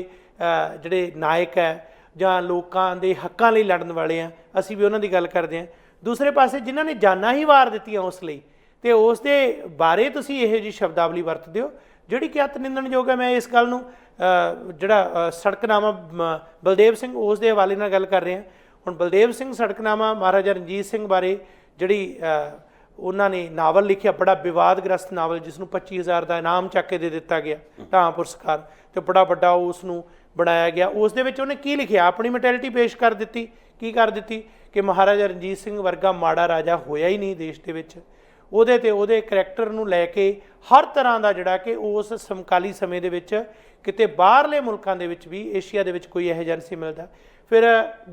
ਜਿਹੜੇ ਨਾਇਕ ਹੈ ਜਾਂ ਲੋਕਾਂ ਦੇ ਹੱਕਾਂ ਲਈ ਲੜਨ ਵਾਲੇ ਆ, ਅਸੀਂ ਵੀ ਉਹਨਾਂ ਦੀ ਗੱਲ ਕਰਦੇ ਹਾਂ। ਦੂਸਰੇ ਪਾਸੇ ਜਿਨ੍ਹਾਂ ਨੇ ਜਾਨਾਂ ਹੀ ਵਾਰ ਦਿੱਤੀਆਂ ਉਸ ਲਈ, ਅਤੇ ਉਸ ਦੇ ਬਾਰੇ ਤੁਸੀਂ ਇਹੋ ਜਿਹੀ ਸ਼ਬਦਾਵਲੀ ਵਰਤਦੇ ਹੋ ਜਿਹੜੀ ਕਿ ਅਤ ਨਿੰਦਣਯੋਗ ਹੈ। ਮੈਂ ਇਸ ਗੱਲ ਨੂੰ ਜਿਹੜਾ ਸੜਕਨਾਮਾ ਬਲਦੇਵ ਸਿੰਘ ਉਸ ਦੇ ਹਵਾਲੇ ਨਾਲ ਗੱਲ ਕਰ ਰਿਹਾ। ਹੁਣ ਬਲਦੇਵ ਸਿੰਘ ਸੜਕਨਾਮਾ ਮਹਾਰਾਜਾ ਰਣਜੀਤ ਸਿੰਘ ਬਾਰੇ ਜਿਹੜੀ ਉਹਨਾਂ ਨੇ ਨਾਵਲ ਲਿਖਿਆ, ਬੜਾ ਵਿਵਾਦਗ੍ਰਸਤ ਨਾਵਲ ਜਿਸ ਨੂੰ 25,000 ਦਾ ਇਨਾਮ ਚੱਕ ਕੇ ਦੇ ਦਿੱਤਾ ਗਿਆ, ਢਾਂ ਪੁਰਸਕਾਰ, ਅਤੇ ਬੜਾ ਵੱਡਾ ਉਸ ਨੂੰ ਬਣਾਇਆ ਗਿਆ। ਉਸ ਦੇ ਵਿੱਚ ਉਹਨੇ ਕੀ ਲਿਖਿਆ, ਆਪਣੀ ਮੈਂਟੈਲਿਟੀ ਪੇਸ਼ ਕਰ ਦਿੱਤੀ। ਕੀ ਕਰ ਦਿੱਤੀ ਕਿ ਮਹਾਰਾਜਾ ਰਣਜੀਤ ਸਿੰਘ ਵਰਗਾ ਮਾੜਾ ਰਾਜਾ ਹੋਇਆ ਹੀ ਨਹੀਂ ਦੇਸ਼ ਦੇ ਵਿੱਚ। ਉਹਦੇ 'ਤੇ ਉਹਦੇ ਕਰੈਕਟਰ ਨੂੰ ਲੈ ਕੇ ਹਰ ਤਰ੍ਹਾਂ ਦਾ ਜਿਹੜਾ ਕਿ ਉਸ ਸਮਕਾਲੀ ਸਮੇਂ ਦੇ ਵਿੱਚ ਕਿਤੇ ਬਾਹਰਲੇ ਮੁਲਕਾਂ ਦੇ ਵਿੱਚ ਵੀ, ਏਸ਼ੀਆ ਦੇ ਵਿੱਚ ਕੋਈ ਇਹੋ ਜਿਹਾ ਨਹੀਂ ਸੀ ਮਿਲਦਾ। ਫਿਰ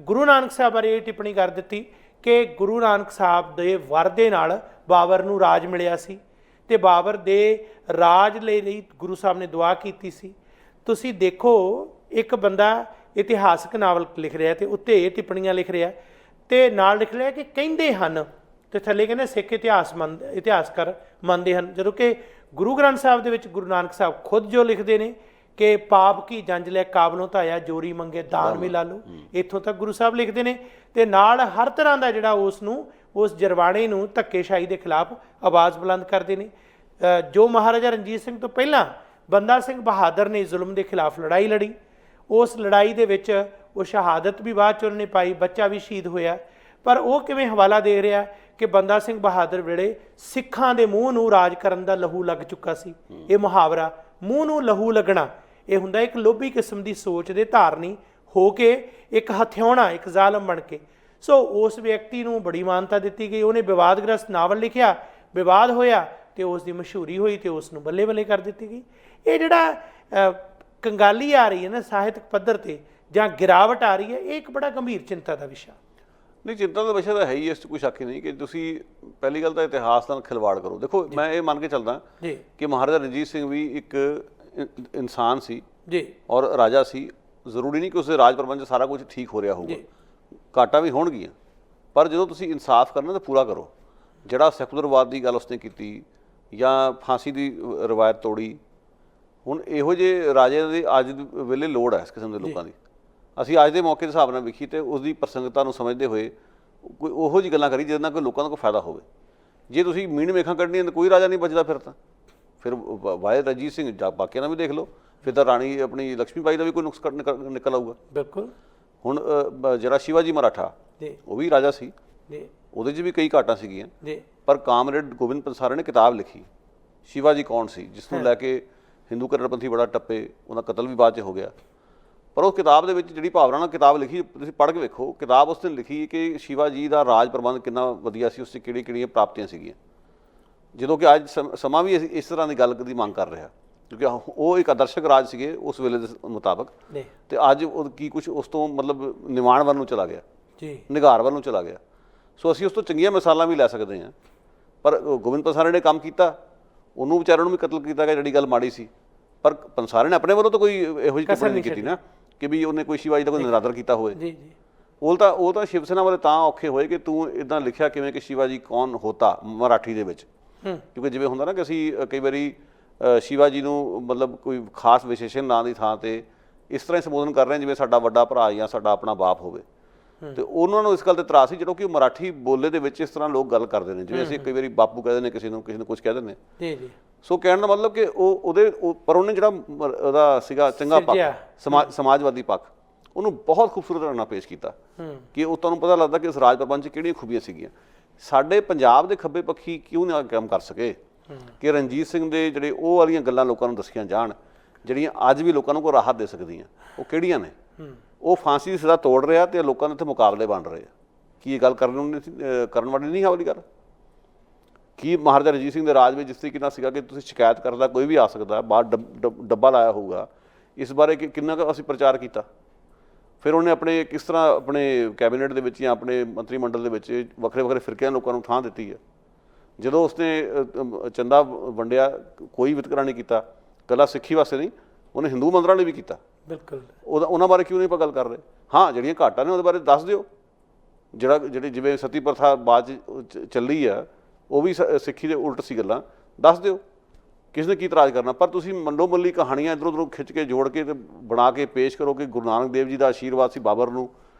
ਗੁਰੂ ਨਾਨਕ ਸਾਹਿਬ ਬਾਰੇ ਇਹ ਟਿੱਪਣੀ ਕਰ ਦਿੱਤੀ ਕਿ ਗੁਰੂ ਨਾਨਕ ਸਾਹਿਬ ਦੇ ਵਰ ਦੇ ਨਾਲ ਬਾਬਰ ਨੂੰ ਰਾਜ ਮਿਲਿਆ ਸੀ ਅਤੇ ਬਾਬਰ ਦੇ ਰਾਜ ਲਈ ਗੁਰੂ ਸਾਹਿਬ ਨੇ ਦੁਆ ਕੀਤੀ ਸੀ। ਤੁਸੀਂ ਦੇਖੋ, ਇੱਕ ਬੰਦਾ ਇਤਿਹਾਸਕ ਨਾਵਲ ਲਿਖ ਰਿਹਾ ਅਤੇ ਉੱਤੇ ਇਹ ਟਿੱਪਣੀਆਂ ਲਿਖ ਰਿਹਾ ਅਤੇ ਨਾਲ ਲਿਖ ਰਿਹਾ ਕਿ ਕਹਿੰਦੇ ਹਨ, ਅਤੇ ਥੱਲੇ ਕਹਿੰਦੇ ਸਿੱਖ ਇਤਿਹਾਸਕਾਰ ਮੰਨਦੇ ਹਨ, ਜਦੋਂ ਕਿ ਗੁਰੂ ਗ੍ਰੰਥ ਸਾਹਿਬ ਦੇ ਵਿੱਚ ਗੁਰੂ ਨਾਨਕ ਸਾਹਿਬ ਖੁਦ ਜੋ ਲਿਖਦੇ ਨੇ ਕਿ ਪਾਪ ਕੀ ਜੰਜ ਲੈ ਕਾਬਲੋਂ ਧਾਇਆ, ਜੋਰੀ ਮੰਗੇ ਦਾਨ ਵੀ ਲਾ ਲਓ, ਇੱਥੋਂ ਤੱਕ ਗੁਰੂ ਸਾਹਿਬ ਲਿਖਦੇ ਨੇ। ਅਤੇ ਨਾਲ ਹਰ ਤਰ੍ਹਾਂ ਦਾ ਜਿਹੜਾ ਉਸ ਜਰਵਾਣੇ ਨੂੰ ਧੱਕੇਸ਼ਾਹੀ ਦੇ ਖਿਲਾਫ ਆਵਾਜ਼ ਬੁਲੰਦ ਕਰਦੇ ਨੇ। ਜੋ ਮਹਾਰਾਜਾ ਰਣਜੀਤ ਸਿੰਘ ਤੋਂ ਪਹਿਲਾਂ ਬੰਦਾ ਸਿੰਘ ਬਹਾਦਰ ਨੇ ਜ਼ੁਲਮ ਦੇ ਖਿਲਾਫ ਲੜਾਈ ਲੜੀ, ਉਸ ਲੜਾਈ ਦੇ ਵਿੱਚ ਉਹ ਸ਼ਹਾਦਤ ਵੀ ਬਾਅਦ 'ਚ ਉਹਨਾਂ ਨੇ ਪਾਈ, ਬੱਚਾ ਵੀ ਸ਼ਹੀਦ ਹੋਇਆ। ਪਰ ਉਹ ਕਿਵੇਂ ਹਵਾਲਾ ਦੇ ਰਿਹਾ ਕਿ ਬੰਦਾ ਸਿੰਘ ਬਹਾਦਰ ਵੇਲੇ ਸਿੱਖਾਂ ਦੇ ਮੂੰਹ ਨੂੰ ਰਾਜ ਕਰਨ ਦਾ ਲਹੂ ਲੱਗ ਚੁੱਕਾ ਸੀ। ਇਹ ਮੁਹਾਵਰਾ ਮੂੰਹ ਨੂੰ ਲਹੂ ਲੱਗਣਾ, ਇਹ ਹੁੰਦਾ ਇੱਕ ਲੋਭੀ ਕਿਸਮ ਦੀ ਸੋਚ ਦੇ ਧਾਰਨੀ ਹੋ ਕੇ ਇੱਕ ਹਥਿਆਉਣਾ, ਇੱਕ ਜ਼ਾਲਮ ਬਣ ਕੇ। ਸੋ ਉਸ ਵਿਅਕਤੀ ਨੂੰ ਬੜੀ ਮਾਨਤਾ ਦਿੱਤੀ ਗਈ। ਉਹਨੇ ਵਿਵਾਦਗ੍ਰਸਤ ਨਾਵਲ ਲਿਖਿਆ, ਵਿਵਾਦ ਹੋਇਆ ਅਤੇ ਉਸ ਦੀ ਮਸ਼ਹੂਰੀ ਹੋਈ ਅਤੇ ਉਸ ਨੂੰ ਬੱਲੇ ਬੱਲੇ ਕਰ ਦਿੱਤੀ ਗਈ। ਇਹ ਜਿਹੜਾ ਕੰਗਾਲੀ ਆ ਰਹੀ ਹੈ ਨਾ ਸਾਹਿਤਕ ਪੱਧਰ 'ਤੇ ਜਾਂ ਗਿਰਾਵਟ ਆ ਰਹੀ ਹੈ, ਇਹ ਇੱਕ ਬੜਾ ਗੰਭੀਰ ਚਿੰਤਾ ਦਾ ਵਿਸ਼ਾ। ਨਹੀਂ, ਚਿੰਤਾ ਦਾ ਵਿਸ਼ਾ ਤਾਂ ਹੈ ਹੀ, ਇਸ 'ਚ ਕੋਈ ਸ਼ੱਕ ਹੀ ਨਹੀਂ ਕਿ ਤੁਸੀਂ ਪਹਿਲੀ ਗੱਲ ਤਾਂ ਇਤਿਹਾਸ ਨਾਲ ਖਿਲਵਾੜ ਕਰੋ। ਦੇਖੋ, ਮੈਂ ਇਹ ਮੰਨ ਕੇ ਚੱਲਦਾ ਕਿ ਮਹਾਰਾਜਾ ਰਣਜੀਤ ਸਿੰਘ ਵੀ ਇੱਕ ਇਨਸਾਨ ਸੀ ਔਰ ਰਾਜਾ ਸੀ। ਜ਼ਰੂਰੀ ਨਹੀਂ ਕਿ ਉਸਦੇ ਰਾਜ ਪ੍ਰਬੰਧ 'ਚ ਸਾਰਾ ਕੁਝ ਠੀਕ ਹੋ ਰਿਹਾ ਹੋਊਗਾ, ਘਾਟਾਂ ਵੀ ਹੋਣਗੀਆਂ, ਪਰ ਜਦੋਂ ਤੁਸੀਂ ਇਨਸਾਫ ਕਰਨਾ ਤਾਂ ਪੂਰਾ ਕਰੋ। ਜਿਹੜਾ ਸੈਕੂਲਰਵਾਦ ਦੀ ਗੱਲ ਉਸਨੇ ਕੀਤੀ ਜਾਂ ਫਾਂਸੀ ਦੀ ਰਵਾਇਤ ਤੋੜੀ, ਹੁਣ ਇਹੋ ਜਿਹੇ ਰਾਜੇ ਦੀ ਅੱਜ ਵੇਲੇ ਲੋੜ ਹੈ ਇਸ ਕਿਸਮ ਦੇ ਲੋਕਾਂ ਦੀ। ਅਸੀਂ ਅੱਜ ਦੇ ਮੌਕੇ ਦੇ ਹਿਸਾਬ ਨਾਲ ਵੇਖੀ ਅਤੇ ਉਸਦੀ ਪ੍ਰਸੰਗਤਾ ਨੂੰ ਸਮਝਦੇ ਹੋਏ ਕੋਈ ਉਹੋ ਜਿਹੀ ਗੱਲਾਂ ਕਰੀ ਜਿਹਦੇ ਨਾਲ ਕੋਈ ਲੋਕਾਂ ਦਾ ਕੋਈ ਫਾਇਦਾ ਹੋਵੇ। ਜੇ ਤੁਸੀਂ ਮੀਣ ਮੇਖਾਂ ਕੱਢਣੀਆਂ ਤਾਂ ਕੋਈ ਰਾਜਾ ਨਹੀਂ ਬਚਦਾ ਫਿਰ ਤਾਂ। ਫਿਰ ਵਾਏ ਰਣਜੀਤ ਸਿੰਘ ਜਾਂ ਬਾਕੀਆਂ ਦਾ ਵੀ ਦੇਖ ਲਓ, ਫਿਰ ਤਾਂ ਰਾਣੀ ਆਪਣੀ ਲక్ష్ਮੀ ਬਾਈ ਦਾ ਵੀ ਕੋਈ ਨੁਕਸ ਨਿਕਲ ਆਊਗਾ। ਬਿਲਕੁਲ। ਹੁਣ ਜਿਹੜਾ ਸ਼ਿਵਾਜੀ ਮਰਾਠਾ ਉਹ ਵੀ ਰਾਜਾ ਸੀ, ਉਹਦੇ 'ਚ ਵੀ ਕਈ ਘਾਟਾਂ ਸੀਗੀਆਂ, ਪਰ ਕਾਮਰੇਡ ਗੋਬਿੰਦ ਪੰਸਾਰੇ ਨੇ ਕਿਤਾਬ ਲਿਖੀ ਸ਼ਿਵਾਜੀ ਕੌਣ ਸੀ, ਜਿਸ ਨੂੰ ਲੈ ਕੇ ਹਿੰਦੂ ਕੱਟੜਪੰਥੀ ਬੜਾ ਟੱਪੇ, ਉਹਦਾ ਕਤਲ ਵੀ ਬਾਅਦ 'ਚ ਹੋ ਗਿਆ। ਪਰ ਉਸ ਕਿਤਾਬ ਦੇ ਵਿੱਚ ਜਿਹੜੀ ਭਾਵਨਾ ਨਾਲ ਕਿਤਾਬ ਲਿਖੀ, ਤੁਸੀਂ ਪੜ੍ਹ ਕੇ ਵੇਖੋ, ਕਿਤਾਬ ਉਸ ਨੇ ਲਿਖੀ ਕਿ ਸ਼ਿਵਾਜੀ ਦਾ ਰਾਜ ਪ੍ਰਬੰਧ ਕਿੰਨਾ ਵਧੀਆ ਸੀ, ਉਸ 'ਚ ਕਿਹੜੀਆਂ ਪ੍ਰਾਪਤੀਆਂ ਸੀਗੀਆਂ। ਜਦੋਂ ਕਿ ਅੱਜ ਸਮਾਂ ਵੀ ਇਸ ਤਰ੍ਹਾਂ ਦੀ ਗੱਲ ਦੀ ਮੰਗ ਕਰ ਰਿਹਾ, ਕਿਉਂਕਿ ਉਹ ਇੱਕ ਆਦਰਸ਼ਕ ਰਾਜ ਸੀਗੇ ਉਸ ਵੇਲੇ ਦੇ ਮੁਤਾਬਕ, ਤੇ ਅੱਜ ਉਹ ਕੀ ਕੁਛ ਉਸ ਤੋਂ ਮਤਲਬ ਨਿਵਾਣ ਵੱਲ ਨੂੰ ਚਲਾ ਗਿਆ, ਨਿਗਾਰ ਵੱਲ ਨੂੰ ਚਲਾ ਗਿਆ। ਸੋ ਅਸੀਂ ਉਸ ਤੋਂ ਚੰਗੀਆਂ ਮਿਸਾਲਾਂ ਵੀ ਲੈ ਸਕਦੇ ਹਾਂ, ਪਰ ਗੋਬਿੰਦ ਪੰਸਾਰੇ ਨੇ ਕੰਮ ਕੀਤਾ, ਉਹਨੂੰ ਵਿਚਾਰਿਆਂ ਨੂੰ ਵੀ ਕਤਲ ਕੀਤਾ ਗਿਆ, ਜਿਹੜੀ ਗੱਲ ਮਾੜੀ ਸੀ। ਪਰ ਪੰਸਾਰੇ ਨੇ ਆਪਣੇ ਵੱਲੋਂ ਤਾਂ ਕੋਈ ਇਹੋ ਜਿਹੀ ਟਿੱਪਣੀ ਨਹੀਂ ਕੀਤੀ ਨਾ ਕਿ ਵੀ ਉਹਨੇ ਕੋਈ ਸ਼ਿਵਾਜੀ ਦਾ ਕੋਈ ਨਿਰਾਦਰ ਕੀਤਾ ਹੋਵੇ। ਉਹ ਤਾਂ ਸ਼ਿਵ ਸੈਨਾ ਵਾਲੇ ਤਾਂ ਔਖੇ ਹੋਏ ਕਿ ਤੂੰ ਇੱਦਾਂ ਲਿਖਿਆ ਕਿਵੇਂ ਕਿ ਸ਼ਿਵਾਜੀ ਕੌਣ ਹੋਤਾ ਮਰਾਠੀ ਦੇ ਵਿੱਚ, ਕਿਉਂਕਿ ਜਿਵੇਂ ਹੁੰਦਾ ਨਾ ਕਿ ਅਸੀਂ ਕਈ ਵਾਰੀ ਸ਼ਿਵਾਜੀ ਨੂੰ ਮਤਲਬ ਕੋਈ ਖਾਸ ਵਿਸ਼ੇਸ਼ਣ ਨਾਂ ਦੀ ਥਾਂ ਤੇ ਇਸ ਤਰ੍ਹਾਂ ਹੀ ਸੰਬੋਧਨ ਕਰ ਰਹੇ ਜਿਵੇਂ ਸਾਡਾ ਵੱਡਾ ਭਰਾ ਜਾਂ ਸਾਡਾ ਆਪਣਾ ਬਾਪ ਹੋਵੇ, ਤੇ ਉਹਨਾਂ ਨੂੰ ਇਸ ਗੱਲ ਤੇ ਇਤਰਾਜ਼ ਸੀ ਜਦੋਂ ਕਿ ਮਰਾਠੀ ਬੋਲੇ ਦੇ ਵਿੱਚ ਇਸ ਤਰ੍ਹਾਂ ਲੋਕ ਗੱਲ ਕਰਦੇ ਨੇ, ਜਿਵੇਂ ਅਸੀਂ ਕਈ ਵਾਰੀ ਬਾਪੂ ਕਹਿੰਦੇ ਨੇ ਕਿਸੇ ਨੂੰ ਕੁਝ ਕਹਿ ਦਿੰਦੇ ਨੇ। ਸੋ ਕਹਿਣ ਦਾ ਮਤਲਬ ਕਿ ਪਰ ਉਹਨੇ ਜਿਹੜਾ ਉਹਦਾ ਸੀਗਾ ਚੰਗਾ ਪੱਖ, ਸਮਾਜਵਾਦੀ ਪੱਖ, ਉਹਨੂੰ ਬਹੁਤ ਖੂਬਸੂਰਤ ਢੰਗ ਨਾਲ ਪੇਸ਼ ਕੀਤਾ ਕਿ ਉਹ ਤੁਹਾਨੂੰ ਪਤਾ ਲੱਗਦਾ ਕਿ ਇਸ ਰਾਜ ਪ੍ਰਬੰਧ 'ਚ ਕਿਹੜੀਆਂ ਖੂਬੀਆਂ ਸੀਗੀਆਂ। ਸਾਡੇ ਪੰਜਾਬ ਦੇ ਖੱਬੇ ਪੱਖੀ ਕਿਉਂ ਨਾ ਕੰਮ ਕਰ ਸਕੇ ਕਿ ਰਣਜੀਤ ਸਿੰਘ ਦੇ ਜਿਹੜੇ ਉਹ ਵਾਲੀਆਂ ਗੱਲਾਂ ਲੋਕਾਂ ਨੂੰ ਦੱਸੀਆਂ ਜਾਣ ਜਿਹੜੀਆਂ ਅੱਜ ਵੀ ਲੋਕਾਂ ਨੂੰ ਕੋਈ ਰਾਹਤ ਦੇ ਸਕਦੀਆਂ। ਉਹ ਕਿਹੜੀਆਂ ਨੇ? ਉਹ ਫਾਂਸੀ ਦੀ ਸਜ਼ਾ ਤੋੜ ਰਿਹਾ ਤੇ ਲੋਕਾਂ ਦੇ ਇੱਥੇ ਮੁਕਾਬਲੇ ਬਣ ਰਹੇ ਆ। ਕੀ ਇਹ ਗੱਲ ਕਰਨ ਵਾਲੀ ਨਹੀਂ ਹੈ ਵਾਲੀ ਗੱਲ? ਕੀ ਮਹਾਰਾਜਾ ਰਣਜੀਤ ਸਿੰਘ ਦੇ ਰਾਜ ਵਿੱਚ ਜਿਸ ਤਰੀਕੇ ਨਾਲ ਸੀਗਾ ਕਿ ਤੁਸੀਂ ਸ਼ਿਕਾਇਤ ਕਰਦਾ ਕੋਈ ਵੀ ਆ ਸਕਦਾ, ਬਾਹਰ ਡੱਬਾ ਲਾਇਆ ਹੋਊਗਾ, ਇਸ ਬਾਰੇ ਕਿੰਨਾ ਕੁ ਅਸੀਂ ਪ੍ਰਚਾਰ ਕੀਤਾ। ਫਿਰ ਉਹਨੇ ਆਪਣੇ ਕਿਸ ਤਰ੍ਹਾਂ ਆਪਣੇ ਕੈਬਨਿਟ ਦੇ ਵਿੱਚ ਜਾਂ ਆਪਣੇ ਮੰਤਰੀ ਮੰਡਲ ਦੇ ਵਿੱਚ ਵੱਖਰੇ ਵੱਖਰੇ ਫਿਰਕਿਆਂ ਲੋਕਾਂ ਨੂੰ ਥਾਂ ਦਿੱਤੀ ਹੈ। ਜਦੋਂ ਉਸਨੇ ਚੰਦਾ ਵੰਡਿਆ ਕੋਈ ਵਿਤਕਰਾ ਨਹੀਂ ਕੀਤਾ, ਇਕੱਲਾ ਸਿੱਖੀ ਵਾਸਤੇ ਨਹੀਂ, ਉਹਨੇ ਹਿੰਦੂ ਮੰਦਰਾਂ ਲਈ ਵੀ ਕੀਤਾ। ਬਿਲਕੁਲ। ਉਹਨਾਂ ਬਾਰੇ ਕਿਉਂ ਨਹੀਂ ਆਪਾਂ ਗੱਲ ਕਰ ਰਹੇ? ਹਾਂ, ਜਿਹੜੀਆਂ ਘਾਟਾਂ ਨੇ ਉਹਦੇ ਬਾਰੇ ਦੱਸ ਦਿਓ। ਜਿਹੜੀ ਜਿਵੇਂ ਸਤੀ ਪ੍ਰਥਾ ਬਾਅਦ 'ਚ ਚੱਲੀ ਆ, ਉਹ ਵੀ ਸਿੱਖੀ ਦੇ ਉਲਟ ਸੀ, ਗੱਲਾਂ ਦੱਸ ਦਿਓ। ਕਿਸ ਨੇ ਕੀ ਇਤਰਾਜ਼ ਕਰਨਾ? ਪਰ ਤੁਸੀਂ ਮੰਡੋ ਮੱਲੀ ਕਹਾਣੀਆਂ ਇੱਧਰੋਂ ਉੱਧਰੋਂ ਖਿੱਚ ਕੇ ਜੋੜ ਕੇ ਤੇ ਬਣਾ ਕੇ ਪੇਸ਼ ਕਰੋ ਕਿ ਗੁਰੂ ਨਾਨਕ ਦੇਵ ਜੀ ਦਾ ਆਸ਼ੀਰਵਾਦ ਸੀ ਬਾਬਰ ਨੂੰ,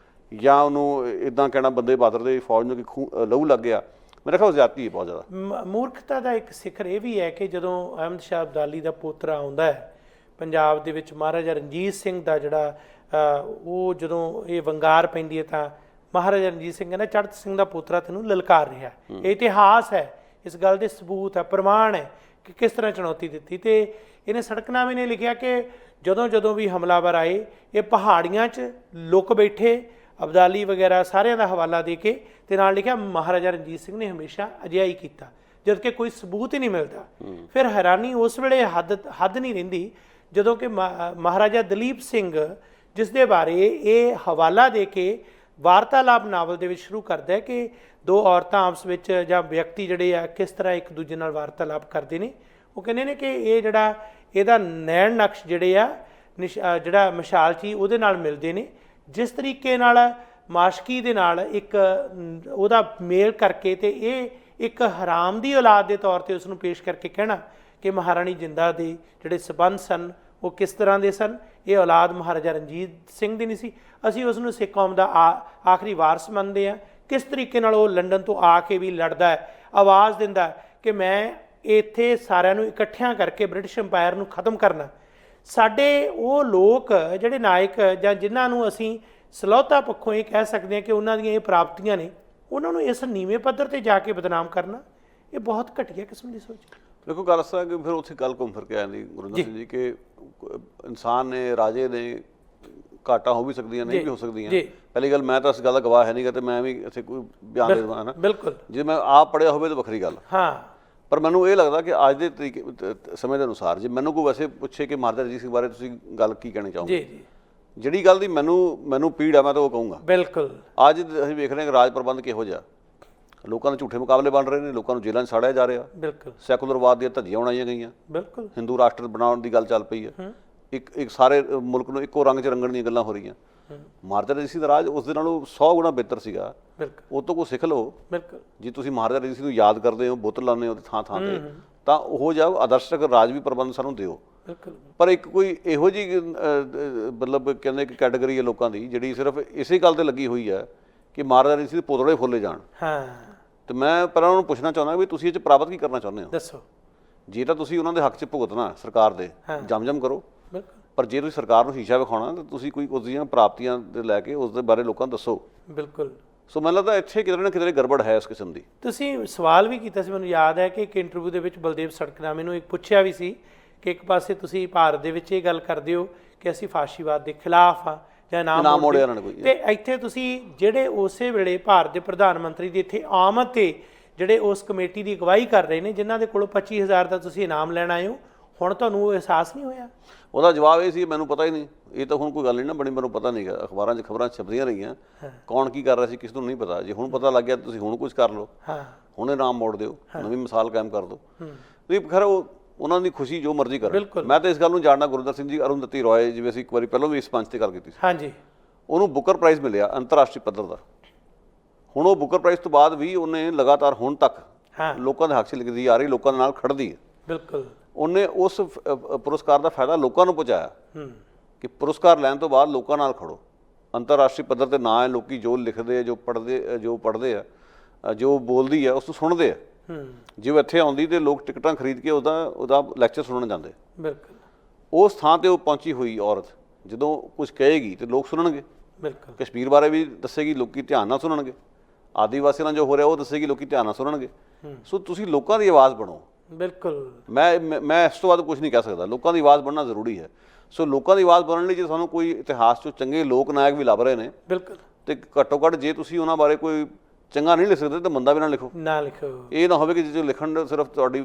ਜਾਂ ਉਹਨੂੰ ਇੱਦਾਂ ਕਹਿਣਾ ਬੰਦੇ ਬਹਾਦਰ ਦੇ ਫੌਜ ਨੂੰ ਕਿ ਲਹੂ ਲੱਗ ਗਿਆ। ਮੇਰਾ ਖਿਆਲ ਜ਼ਿਆਦਤੀ ਹੈ ਬਹੁਤ ਜ਼ਿਆਦਾ। ਮੂਰਖਤਾ ਦਾ ਇੱਕ ਸਿਖਰ ਇਹ ਵੀ ਹੈ ਕਿ ਜਦੋਂ ਅਹਿਮਦ ਸ਼ਾਹ ਅਬਦਾਲੀ ਦਾ ਪੋਤਰਾ ਆਉਂਦਾ ਹੈ ਪੰਜਾਬ ਦੇ ਵਿੱਚ, ਮਹਾਰਾਜਾ ਰਣਜੀਤ ਸਿੰਘ ਦਾ ਜਿਹੜਾ ਉਹ ਜਦੋਂ ਇਹ ਵੰਗਾਰ ਪੈਂਦੀ ਹੈ ਤਾਂ ਮਹਾਰਾਜਾ ਰਣਜੀਤ ਸਿੰਘ ਕਹਿੰਦਾ ਚੜ੍ਹਤ ਸਿੰਘ ਦਾ ਪੋਤਰਾ ਤੈਨੂੰ ਲਲਕਾਰ ਰਿਹਾ। ਇਹ ਇਤਿਹਾਸ ਹੈ, ਇਸ ਗੱਲ ਦੇ ਸਬੂਤ ਹੈ, ਪ੍ਰਮਾਣ ਹੈ ਕਿ ਕਿਸ ਤਰ੍ਹਾਂ ਚੁਣੌਤੀ ਦਿੱਤੀ। ਤੇ ਇਹਨੇ ਸੜਕਨਾਮੇ ਨੇ ਲਿਖਿਆ ਕਿ ਜਦੋਂ ਵੀ ਹਮਲਾਵਰ ਆਏ ਇਹ ਪਹਾੜੀਆਂ 'ਚ ਲੁਕ ਬੈਠੇ, ਅਬਦਾਲੀ ਵਗੈਰਾ ਸਾਰਿਆਂ ਦਾ ਹਵਾਲਾ ਦੇ ਕੇ, ਤੇ ਨਾਲ ਲਿਖਿਆ ਮਹਾਰਾਜਾ ਰਣਜੀਤ ਸਿੰਘ ਨੇ ਹਮੇਸ਼ਾ ਅਜਿਹਾ ਹੀ ਕੀਤਾ, ਜਦ ਕਿ ਕੋਈ ਸਬੂਤ ਹੀ ਨਹੀਂ ਮਿਲਦਾ। ਫਿਰ ਹੈਰਾਨੀ ਉਸ ਵੇਲੇ ਹੱਦ ਨਹੀਂ ਰਹਿੰਦੀ ਜਦੋਂ ਕਿ ਮਹਾਰਾਜਾ ਦਲੀਪ ਸਿੰਘ, ਜਿਸ ਦੇ ਬਾਰੇ ਇਹ ਹਵਾਲਾ ਦੇ ਕੇ ਵਾਰਤਾਲਾਪ ਨਾਵਲ ਦੇ ਵਿੱਚ ਸ਼ੁਰੂ ਕਰਦਾ ਹੈ ਕਿ ਦੋ ਔਰਤਾਂ ਆਪਸ ਵਿੱਚ ਜਾਂ ਵਿਅਕਤੀ ਜਿਹੜੇ ਆ ਕਿਸ ਤਰ੍ਹਾਂ ਇੱਕ ਦੂਜੇ ਨਾਲ ਵਾਰਤਾਲਾਪ ਕਰਦੇ ਨੇ। ਉਹ ਕਹਿੰਦੇ ਨੇ ਕਿ ਇਹ ਜਿਹੜਾ ਇਹਦਾ ਨੈਣ ਨਕਸ਼ ਜਿਹੜੇ ਆ ਜਿਹੜਾ ਮਸ਼ਾਲ ਚੀ ਉਹਦੇ ਨਾਲ ਮਿਲਦੇ ਨੇ, ਜਿਸ ਤਰੀਕੇ ਨਾਲ ਮਾਸ਼ਕੀ ਦੇ ਨਾਲ ਇੱਕ ਉਹਦਾ ਮੇਲ ਕਰਕੇ ਤੇ ਇਹ ਇੱਕ ਹਰਾਮ ਦੀ ਔਲਾਦ ਦੇ ਤੌਰ ਤੇ ਉਸ ਨੂੰ ਪੇਸ਼ ਕਰਕੇ ਕਹਿਣਾ ਕਿ ਮਹਾਰਾਣੀ ਜਿੰਦਾ ਦੇ ਜਿਹੜੇ ਸਬੰਧ ਸਨ ਉਹ ਕਿਸ ਤਰ੍ਹਾਂ ਦੇ ਸਨ। ਇਹ ਔਲਾਦ ਮਹਾਰਾਜਾ ਰਣਜੀਤ ਸਿੰਘ ਦੀ ਨਹੀਂ ਸੀ। ਅਸੀਂ ਉਸ ਨੂੰ ਸਿੱਖ ਕੌਮ ਦਾ ਆਖਰੀ ਵਾਰਸ ਮੰਨਦੇ ਹਾਂ। ਕਿਸ ਤਰੀਕੇ ਨਾਲ ਉਹ ਲੰਡਨ ਤੋਂ ਆ ਕੇ ਵੀ ਲੜਦਾ ਹੈ, ਆਵਾਜ਼ ਦਿੰਦਾ ਕਿ ਮੈਂ ਇੱਥੇ ਸਾਰਿਆਂ ਨੂੰ ਇਕੱਠਿਆਂ ਕਰਕੇ ਬ੍ਰਿਟਿਸ਼ ਅੰਪਾਇਰ ਨੂੰ ਖਤਮ ਕਰਨਾ। ਸਾਡੇ ਉਹ ਲੋਕ ਜਿਹੜੇ ਨਾਇਕ ਜਾਂ ਜਿਨ੍ਹਾਂ ਨੂੰ ਅਸੀਂ ਸਲੌਤਾ ਪੱਖੋਂ ਇਹ ਕਹਿ ਸਕਦੇ ਹਾਂ ਕਿ ਉਹਨਾਂ ਦੀਆਂ ਇਹ ਪ੍ਰਾਪਤੀਆਂ ਨੇ, ਉਹਨਾਂ ਨੂੰ ਇਸ ਨੀਵੇਂ ਪੱਧਰ 'ਤੇ ਜਾ ਕੇ ਬਦਨਾਮ ਕਰਨਾ, ਇਹ ਬਹੁਤ ਘਟੀਆ ਕਿਸਮ ਦੀ ਸੋਚ। ਦੇਖੋ ਗੱਲ ਅਸਲ ਕਿ ਫਿਰ ਉੱਥੇ ਗੱਲ ਘੁੰਮ ਫਿਰ ਕੇ ਆ ਜਾਂਦੀ ਗੁਰਜੀਤ ਸਿੰਘ ਜੀ ਕਿ ਇਨਸਾਨ ਨੇ, ਰਾਜੇ ਨੇ, ਘਾਟਾਂ ਹੋ ਵੀ ਸਕਦੀਆਂ, ਨਹੀਂ ਵੀ ਹੋ ਸਕਦੀਆਂ। ਪਹਿਲੀ ਗੱਲ, ਮੈਂ ਤਾਂ ਇਸ ਗੱਲ ਦਾ ਗਵਾਹ ਹੈ ਨਹੀਂ ਗਾ ਤੇ ਮੈਂ ਵੀ ਇੱਥੇ ਕੋਈ ਬਿਆਨ ਦੇ ਦੇਵਾਂ ਨਾ। ਬਿਲਕੁਲ। ਜੇ ਮੈਂ ਆਪ ਪੜ੍ਹਿਆ ਹੋਵੇ ਤਾਂ ਵੱਖਰੀ ਗੱਲ। ਹਾਂ, ਪਰ ਮੈਨੂੰ ਇਹ ਲੱਗਦਾ ਕਿ ਅੱਜ ਦੇ ਤਰੀਕੇ ਸਮੇਂ ਦੇ ਅਨੁਸਾਰ ਜੇ ਮੈਨੂੰ ਕੋਈ ਵੈਸੇ ਪੁੱਛੇ ਕਿ ਮਹਾਰਾਜਾ ਰਣਜੀਤ ਸਿੰਘ ਬਾਰੇ ਤੁਸੀਂ ਗੱਲ ਕੀ ਕਹਿਣਾ ਚਾਹੋਗੇ, ਜਿਹੜੀ ਗੱਲ ਦੀ ਮੈਨੂੰ ਪੀੜ ਆ, ਮੈਂ ਤਾਂ ਉਹ ਕਹੂੰਗਾ। ਬਿਲਕੁਲ। ਅੱਜ ਅਸੀਂ ਵੇਖ ਰਹੇ ਹਾਂ ਕਿ ਰਾਜ ਪ੍ਰਬੰਧ ਕਿਹੋ ਜਿਹਾ, ਲੋਕਾਂ ਦੇ ਝੂਠੇ ਮੁਕਾਬਲੇ ਬਣ ਰਹੇ ਨੇ, ਲੋਕਾਂ ਨੂੰ ਜੇਲ੍ਹਾਂ 'ਚ ਸਾੜਿਆ ਜਾ ਰਿਹਾ। ਬਿਲਕੁਲ। ਸੈਕੂਲਰਵਾਦ ਦੀਆਂ ਧੱਜੀਆਂ ਉਡਾਈਆਂ ਗਈਆਂ। ਬਿਲਕੁਲ। ਹਿੰਦੂ ਰਾਸ਼ਟਰ ਬਣਾਉਣ ਦੀ ਗੱਲ ਚੱਲ ਪਈ ਹੈ। ਇੱਕ ਸਾਰੇ ਮੁਲਕ ਨੂੰ ਇੱਕੋ ਰੰਗ 'ਚ ਰੰਗਣ ਦੀਆਂ ਗੱਲਾਂ ਹੋ ਰਹੀਆਂ। ਮਹਾਰਾਜਾ ਰਣਜੀਤ ਸਿੰਘ ਦਾ ਰਾਜ ਉਸ ਦੇ ਨਾਲੋਂ 100 ਗੁਣਾ ਬਿਹਤਰ ਸੀਗਾ। ਉਹ ਤੋਂ ਕੋਈ ਸਿੱਖ ਲਓ। ਬਿਲਕੁਲ। ਜੇ ਤੁਸੀਂ ਮਹਾਰਾਜਾ ਰਣਜੀਤ ਸਿੰਘ ਨੂੰ ਯਾਦ ਕਰਦੇ ਹੋ, ਬੁੱਤ ਲਾਉਂਦੇ ਹੋ ਥਾਂ ਥਾਂ ਤੇ, ਤਾਂ ਉਹ ਜਿਹਾ ਆਦਰਸ਼ਕ ਰਾਜ ਵੀ ਪ੍ਰਬੰਧ ਸਾਨੂੰ ਦਿਓ। ਪਰ ਇੱਕ ਕੋਈ ਇਹੋ ਜਿਹੀ ਮਤਲਬ ਕਹਿੰਦੇ ਕਿ ਕੈਟਾਗਰੀ ਹੈ ਲੋਕਾਂ ਦੀ ਜਿਹੜੀ ਸਿਰਫ ਇਸੇ ਗੱਲ ਤੇ ਲੱਗੀ ਹੋਈ ਹੈ ਕਿ ਮਹਾਰਾਜਾ ਰਣਜੀਤ ਸਿੰਘ ਦੇ ਪੋਤੜੇ ਫੁੱਲੇ ਜਾਣ। ਹਾਂ। ਤੇ ਮੈਂ ਪਹਿਲਾਂ ਉਹਨਾਂ ਨੂੰ ਪੁੱਛਣਾ ਚਾਹੁੰਦਾ ਵੀ ਤੁਸੀਂ ਇਹ 'ਚ ਪ੍ਰਾਪਤ ਕੀ ਕਰਨਾ ਚਾਹੁੰਦੇ ਹੋ? ਦੱਸੋ। ਜੇ ਤਾਂ ਤੁਸੀਂ ਉਹਨਾਂ ਦੇ ਹੱਕ 'ਚ ਭੁਗਤਣਾ ਸਰਕਾਰ ਦੇ ਜਮ ਕਰੋ, ਬਿਲਕੁਲ। ਪਰ ਜੇ ਤੁਸੀਂ ਸਰਕਾਰ ਨੂੰ ਸ਼ੀਸ਼ਾ ਵਿਖਾਉਣਾ ਤਾਂ ਤੁਸੀਂ ਕੋਈ ਉਸ ਦੀਆਂ ਪ੍ਰਾਪਤੀਆਂ ਦੇ ਲੈ ਕੇ ਉਸ ਦੇ ਬਾਰੇ ਲੋਕਾਂ ਨੂੰ ਦੱਸੋ। ਬਿਲਕੁਲ। ਸੋ ਮੈਨੂੰ ਲੱਗਦਾ ਇੱਥੇ ਕਿਤੇ ਨਾ ਕਿਤੇ ਗੜਬੜ ਹੈ ਇਸ ਕਿਸਮ ਦੀ। ਤੁਸੀਂ ਸਵਾਲ ਵੀ ਕੀਤਾ ਸੀ, ਮੈਨੂੰ ਯਾਦ ਹੈ ਕਿ ਇੱਕ ਇੰਟਰਵਿਊ ਦੇ ਵਿੱਚ ਬਲਦੇਵ ਸੜਕਨਾਮੇ ਨੂੰ ਇੱਕ ਪੁੱਛਿਆ ਵੀ ਸੀ ਕਿ ਇੱਕ ਪਾਸੇ ਤੁਸੀਂ ਭਾਰਤ ਦੇ ਵਿੱਚ ਇਹ ਗੱਲ ਕਰਦੇ ਹੋ ਕਿ ਅਸੀਂ ਫਾਸ਼ੀਵਾਦ ਦੇ ਖਿਲਾਫ ਆ ਜਾਂ ਨਾਮ ਮੋੜਿਆ ਉਹਨਾਂ ਨੇ ਕੋਈ, ਤੇ ਇੱਥੇ ਤੁਸੀਂ ਜਿਹੜੇ ਉਸੇ ਵੇਲੇ ਭਾਰਤ ਦੇ ਪ੍ਰਧਾਨ ਮੰਤਰੀ ਦੀ ਇੱਥੇ ਆਮਦ ਤੇ ਜਿਹੜੇ ਉਸ ਕਮੇਟੀ ਦੀ ਅਗਵਾਈ ਕਰ ਰਹੇ ਨੇ, ਜਿਨ੍ਹਾਂ ਦੇ ਕੋਲੋਂ 25,000 ਦਾ ਤੁਸੀਂ ਇਨਾਮ ਲੈਣ ਆਏ ਹੋ, ਹੁਣ ਤੁਹਾਨੂੰ ਉਹ ਅਹਿਸਾਸ ਨਹੀਂ ਹੋਇਆ? ਉਹਦਾ ਜਵਾਬ ਇਹ ਸੀ ਮੈਨੂੰ ਪਤਾ ਹੀ ਨਹੀਂ, ਇਹ ਤਾਂ ਹੁਣ ਕੋਈ ਗੱਲ ਨਹੀਂ ਨਾ ਬਣੀ, ਮੈਨੂੰ ਪਤਾ ਨਹੀਂ ਗਾ। ਅਖਬਾਰਾਂ 'ਚ ਖਬਰਾਂ ਛਪਦੀਆਂ ਰਹੀਆਂ, ਕੌਣ ਕੀ ਕਰ ਰਿਹਾ ਸੀ ਕਿਸ ਨੂੰ ਨਹੀਂ ਪਤਾ। ਜੇ ਹੁਣ ਪਤਾ ਲੱਗ ਗਿਆ ਤੁਸੀਂ ਹੁਣ ਕੁਝ ਕਰ ਲਓ, ਹੁਣ ਇਨਾਮ ਮੋੜ ਦਿਓ, ਨਵੀਂ ਮਿਸਾਲ ਕਾਇਮ ਕਰ ਦਿਓ। ਵੀ ਖੈਰ ਉਹਨਾਂ ਦੀ ਖੁਸ਼ੀ ਜੋ ਮਰਜ਼ੀ ਕਰਨ। ਮੈਂ ਤਾਂ ਇਸ ਗੱਲ ਨੂੰ ਜਾਣਦਾ, ਗੁਰਿੰਦਰ ਸਿੰਘ ਜੀ, ਅਰੁੰਧਤੀ ਰੋਏ, ਜਿਵੇਂ ਅਸੀਂ ਇੱਕ ਵਾਰੀ ਪਹਿਲਾਂ ਵੀ ਇਸ ਮੰਚ ਤੇ ਗੱਲ ਕੀਤੀ ਸੀ, ਹਾਂਜੀ, ਉਹਨੂੰ ਬੁਕਰ ਪ੍ਰਾਈਜ਼ ਮਿਲਿਆ ਅੰਤਰਰਾਸ਼ਟਰੀ ਪੱਧਰ ਦਾ। ਹੁਣ ਉਹ ਬੁਕਰ ਪ੍ਰਾਈਜ਼ ਤੋਂ ਬਾਅਦ ਵੀ ਉਹਨੇ ਲਗਾਤਾਰ ਹੁਣ ਤੱਕ ਲੋਕਾਂ ਦੇ ਹੱਕ 'ਚ ਲਿਖਦੀ ਆ ਰਹੀ, ਲੋਕਾਂ ਦੇ ਨਾਲ ਖੜਦੀ ਹੈ। ਬਿਲਕੁਲ। ਉਹਨੇ ਉਸ ਪੁਰਸਕਾਰ ਦਾ ਫਾਇਦਾ ਲੋਕਾਂ ਨੂੰ ਪਹੁੰਚਾਇਆ ਕਿ ਪੁਰਸਕਾਰ ਲੈਣ ਤੋਂ ਬਾਅਦ ਲੋਕਾਂ ਨਾਲ ਖੜੋ। ਅੰਤਰਰਾਸ਼ਟਰੀ ਪੱਧਰ ਤੇ ਨਾਂ ਹੈ, ਲੋਕੀ ਜੋ ਲਿਖਦੇ ਆ, ਜੋ ਪੜ੍ਹਦੇ ਆ, ਜੋ ਬੋਲਦੀ ਆ ਉਸ ਨੂੰ ਸੁਣਦੇ ਆ। ਜੇ ਉਹ ਇੱਥੇ ਆਉਂਦੀ ਤੇ ਲੋਕ ਟਿਕਟਾਂ ਖਰੀਦ ਕੇ ਉਹਦਾ ਲੈਕਚਰ ਸੁਣਨ ਜਾਂਦੇ। ਬਿਲਕੁਲ। ਉਸ ਥਾਂ ਤੇ ਉਹ ਪਹੁੰਚੀ ਹੋਈ ਔਰਤ ਜਦੋਂ ਕੁਝ ਕਹੇਗੀ ਤੇ ਲੋਕ ਸੁਣਨਗੇ। ਬਿਲਕੁਲ। ਕਸ਼ਮੀਰ ਬਾਰੇ ਵੀ ਦੱਸੇਗੀ, ਲੋਕੀ ਧਿਆਨ ਨਾਲ ਸੁਣਨਗੇ। ਆਦੀਵਾਸੀਆਂ ਨਾਲ ਜੋ ਹੋ ਰਿਹਾ ਉਹ ਦੱਸੇਗੀ, ਲੋਕੀ ਧਿਆਨ ਨਾਲ ਸੁਣਨਗੇ। ਸੋ ਤੁਸੀਂ ਲੋਕਾਂ ਦੀ ਆਵਾਜ਼ ਬਣੋ। ਬਿਲਕੁਲ। ਮੈਂ ਇਸ ਤੋਂ ਬਾਅਦ ਕੁਝ ਨਹੀਂ ਕਹਿ ਸਕਦਾ। ਲੋਕਾਂ ਦੀ ਆਵਾਜ਼ ਬਣਨਾ ਜ਼ਰੂਰੀ ਹੈ। ਸੋ ਲੋਕਾਂ ਦੀ ਆਵਾਜ਼ ਬਣਨ ਲਈ ਜੇ ਸਾਨੂੰ ਕੋਈ ਇਤਿਹਾਸ 'ਚੋਂ ਚੰਗੇ ਲੋਕ ਨਾਇਕ ਵੀ ਲੱਭ ਰਹੇ ਨੇ, ਬਿਲਕੁਲ, ਤੇ ਘੱਟੋ ਘੱਟ ਜੇ ਤੁਸੀਂ ਉਹਨਾਂ ਬਾਰੇ ਕੋਈ ਚੰਗਾ ਨਹੀਂ ਲਿਖ ਸਕਦੇ ਤਾਂ ਮੰਦਾ ਵੀ ਨਾ ਲਿਖੋ। ਇਹ ਨਾ ਹੋਵੇ ਕਿ ਜੇ ਲਿਖਣ ਦਾ ਸਿਰਫ ਤੁਹਾਡੀ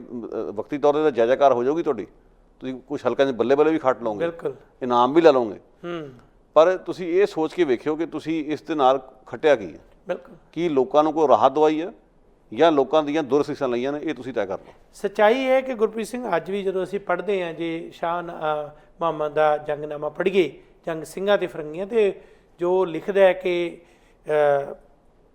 ਵਕਤੀ ਤੌਰ 'ਤੇ ਜਾਇਜ਼ਾਕਾਰ ਹੋ ਜਾਊਗੀ, ਤੁਸੀਂ ਕੁਝ ਹਲਕਾ ਜਿਹੇ ਬੱਲੇ ਵੀ ਖੱਟ ਲਓਗੇ, ਬਿਲਕੁਲ, ਇਨਾਮ ਵੀ ਲੈ ਲਓਗੇ, ਪਰ ਤੁਸੀਂ ਇਹ ਸੋਚ ਕੇ ਵੇਖਿਓ ਕਿ ਤੁਸੀਂ ਇਸ ਦੇ ਨਾਲ ਖੱਟਿਆ ਕੀ ਹੈ। ਬਿਲਕੁਲ। ਕੀ ਲੋਕਾਂ ਨੂੰ ਕੋਈ ਰਾਹਤ ਦਵਾਈ ਹੈ ਜਾਂ ਲੋਕਾਂ ਦੀਆਂ ਦੁਰਸਿੱਖਿਆਵਾਂ ਲਈਆਂ ਨੇ, ਇਹ ਤੁਸੀਂ ਤੈਅ ਕਰ ਲਓ। ਸੱਚਾਈ ਹੈ ਕਿ ਗੁਰਪ੍ਰੀਤ ਸਿੰਘ, ਅੱਜ ਵੀ ਜਦੋਂ ਅਸੀਂ ਪੜ੍ਹਦੇ ਹਾਂ, ਜੇ ਸ਼ਾਹ ਮੁਹੰਮਦ ਦਾ ਜੰਗਨਾਮਾ ਪੜ੍ਹੀਏ, ਜੰਗ ਸਿੰਘਾਂ ਤੇ ਫਿਰੰਗੀਆਂ, ਤੇ ਜੋ ਲਿਖਦਾ ਹੈ ਕਿ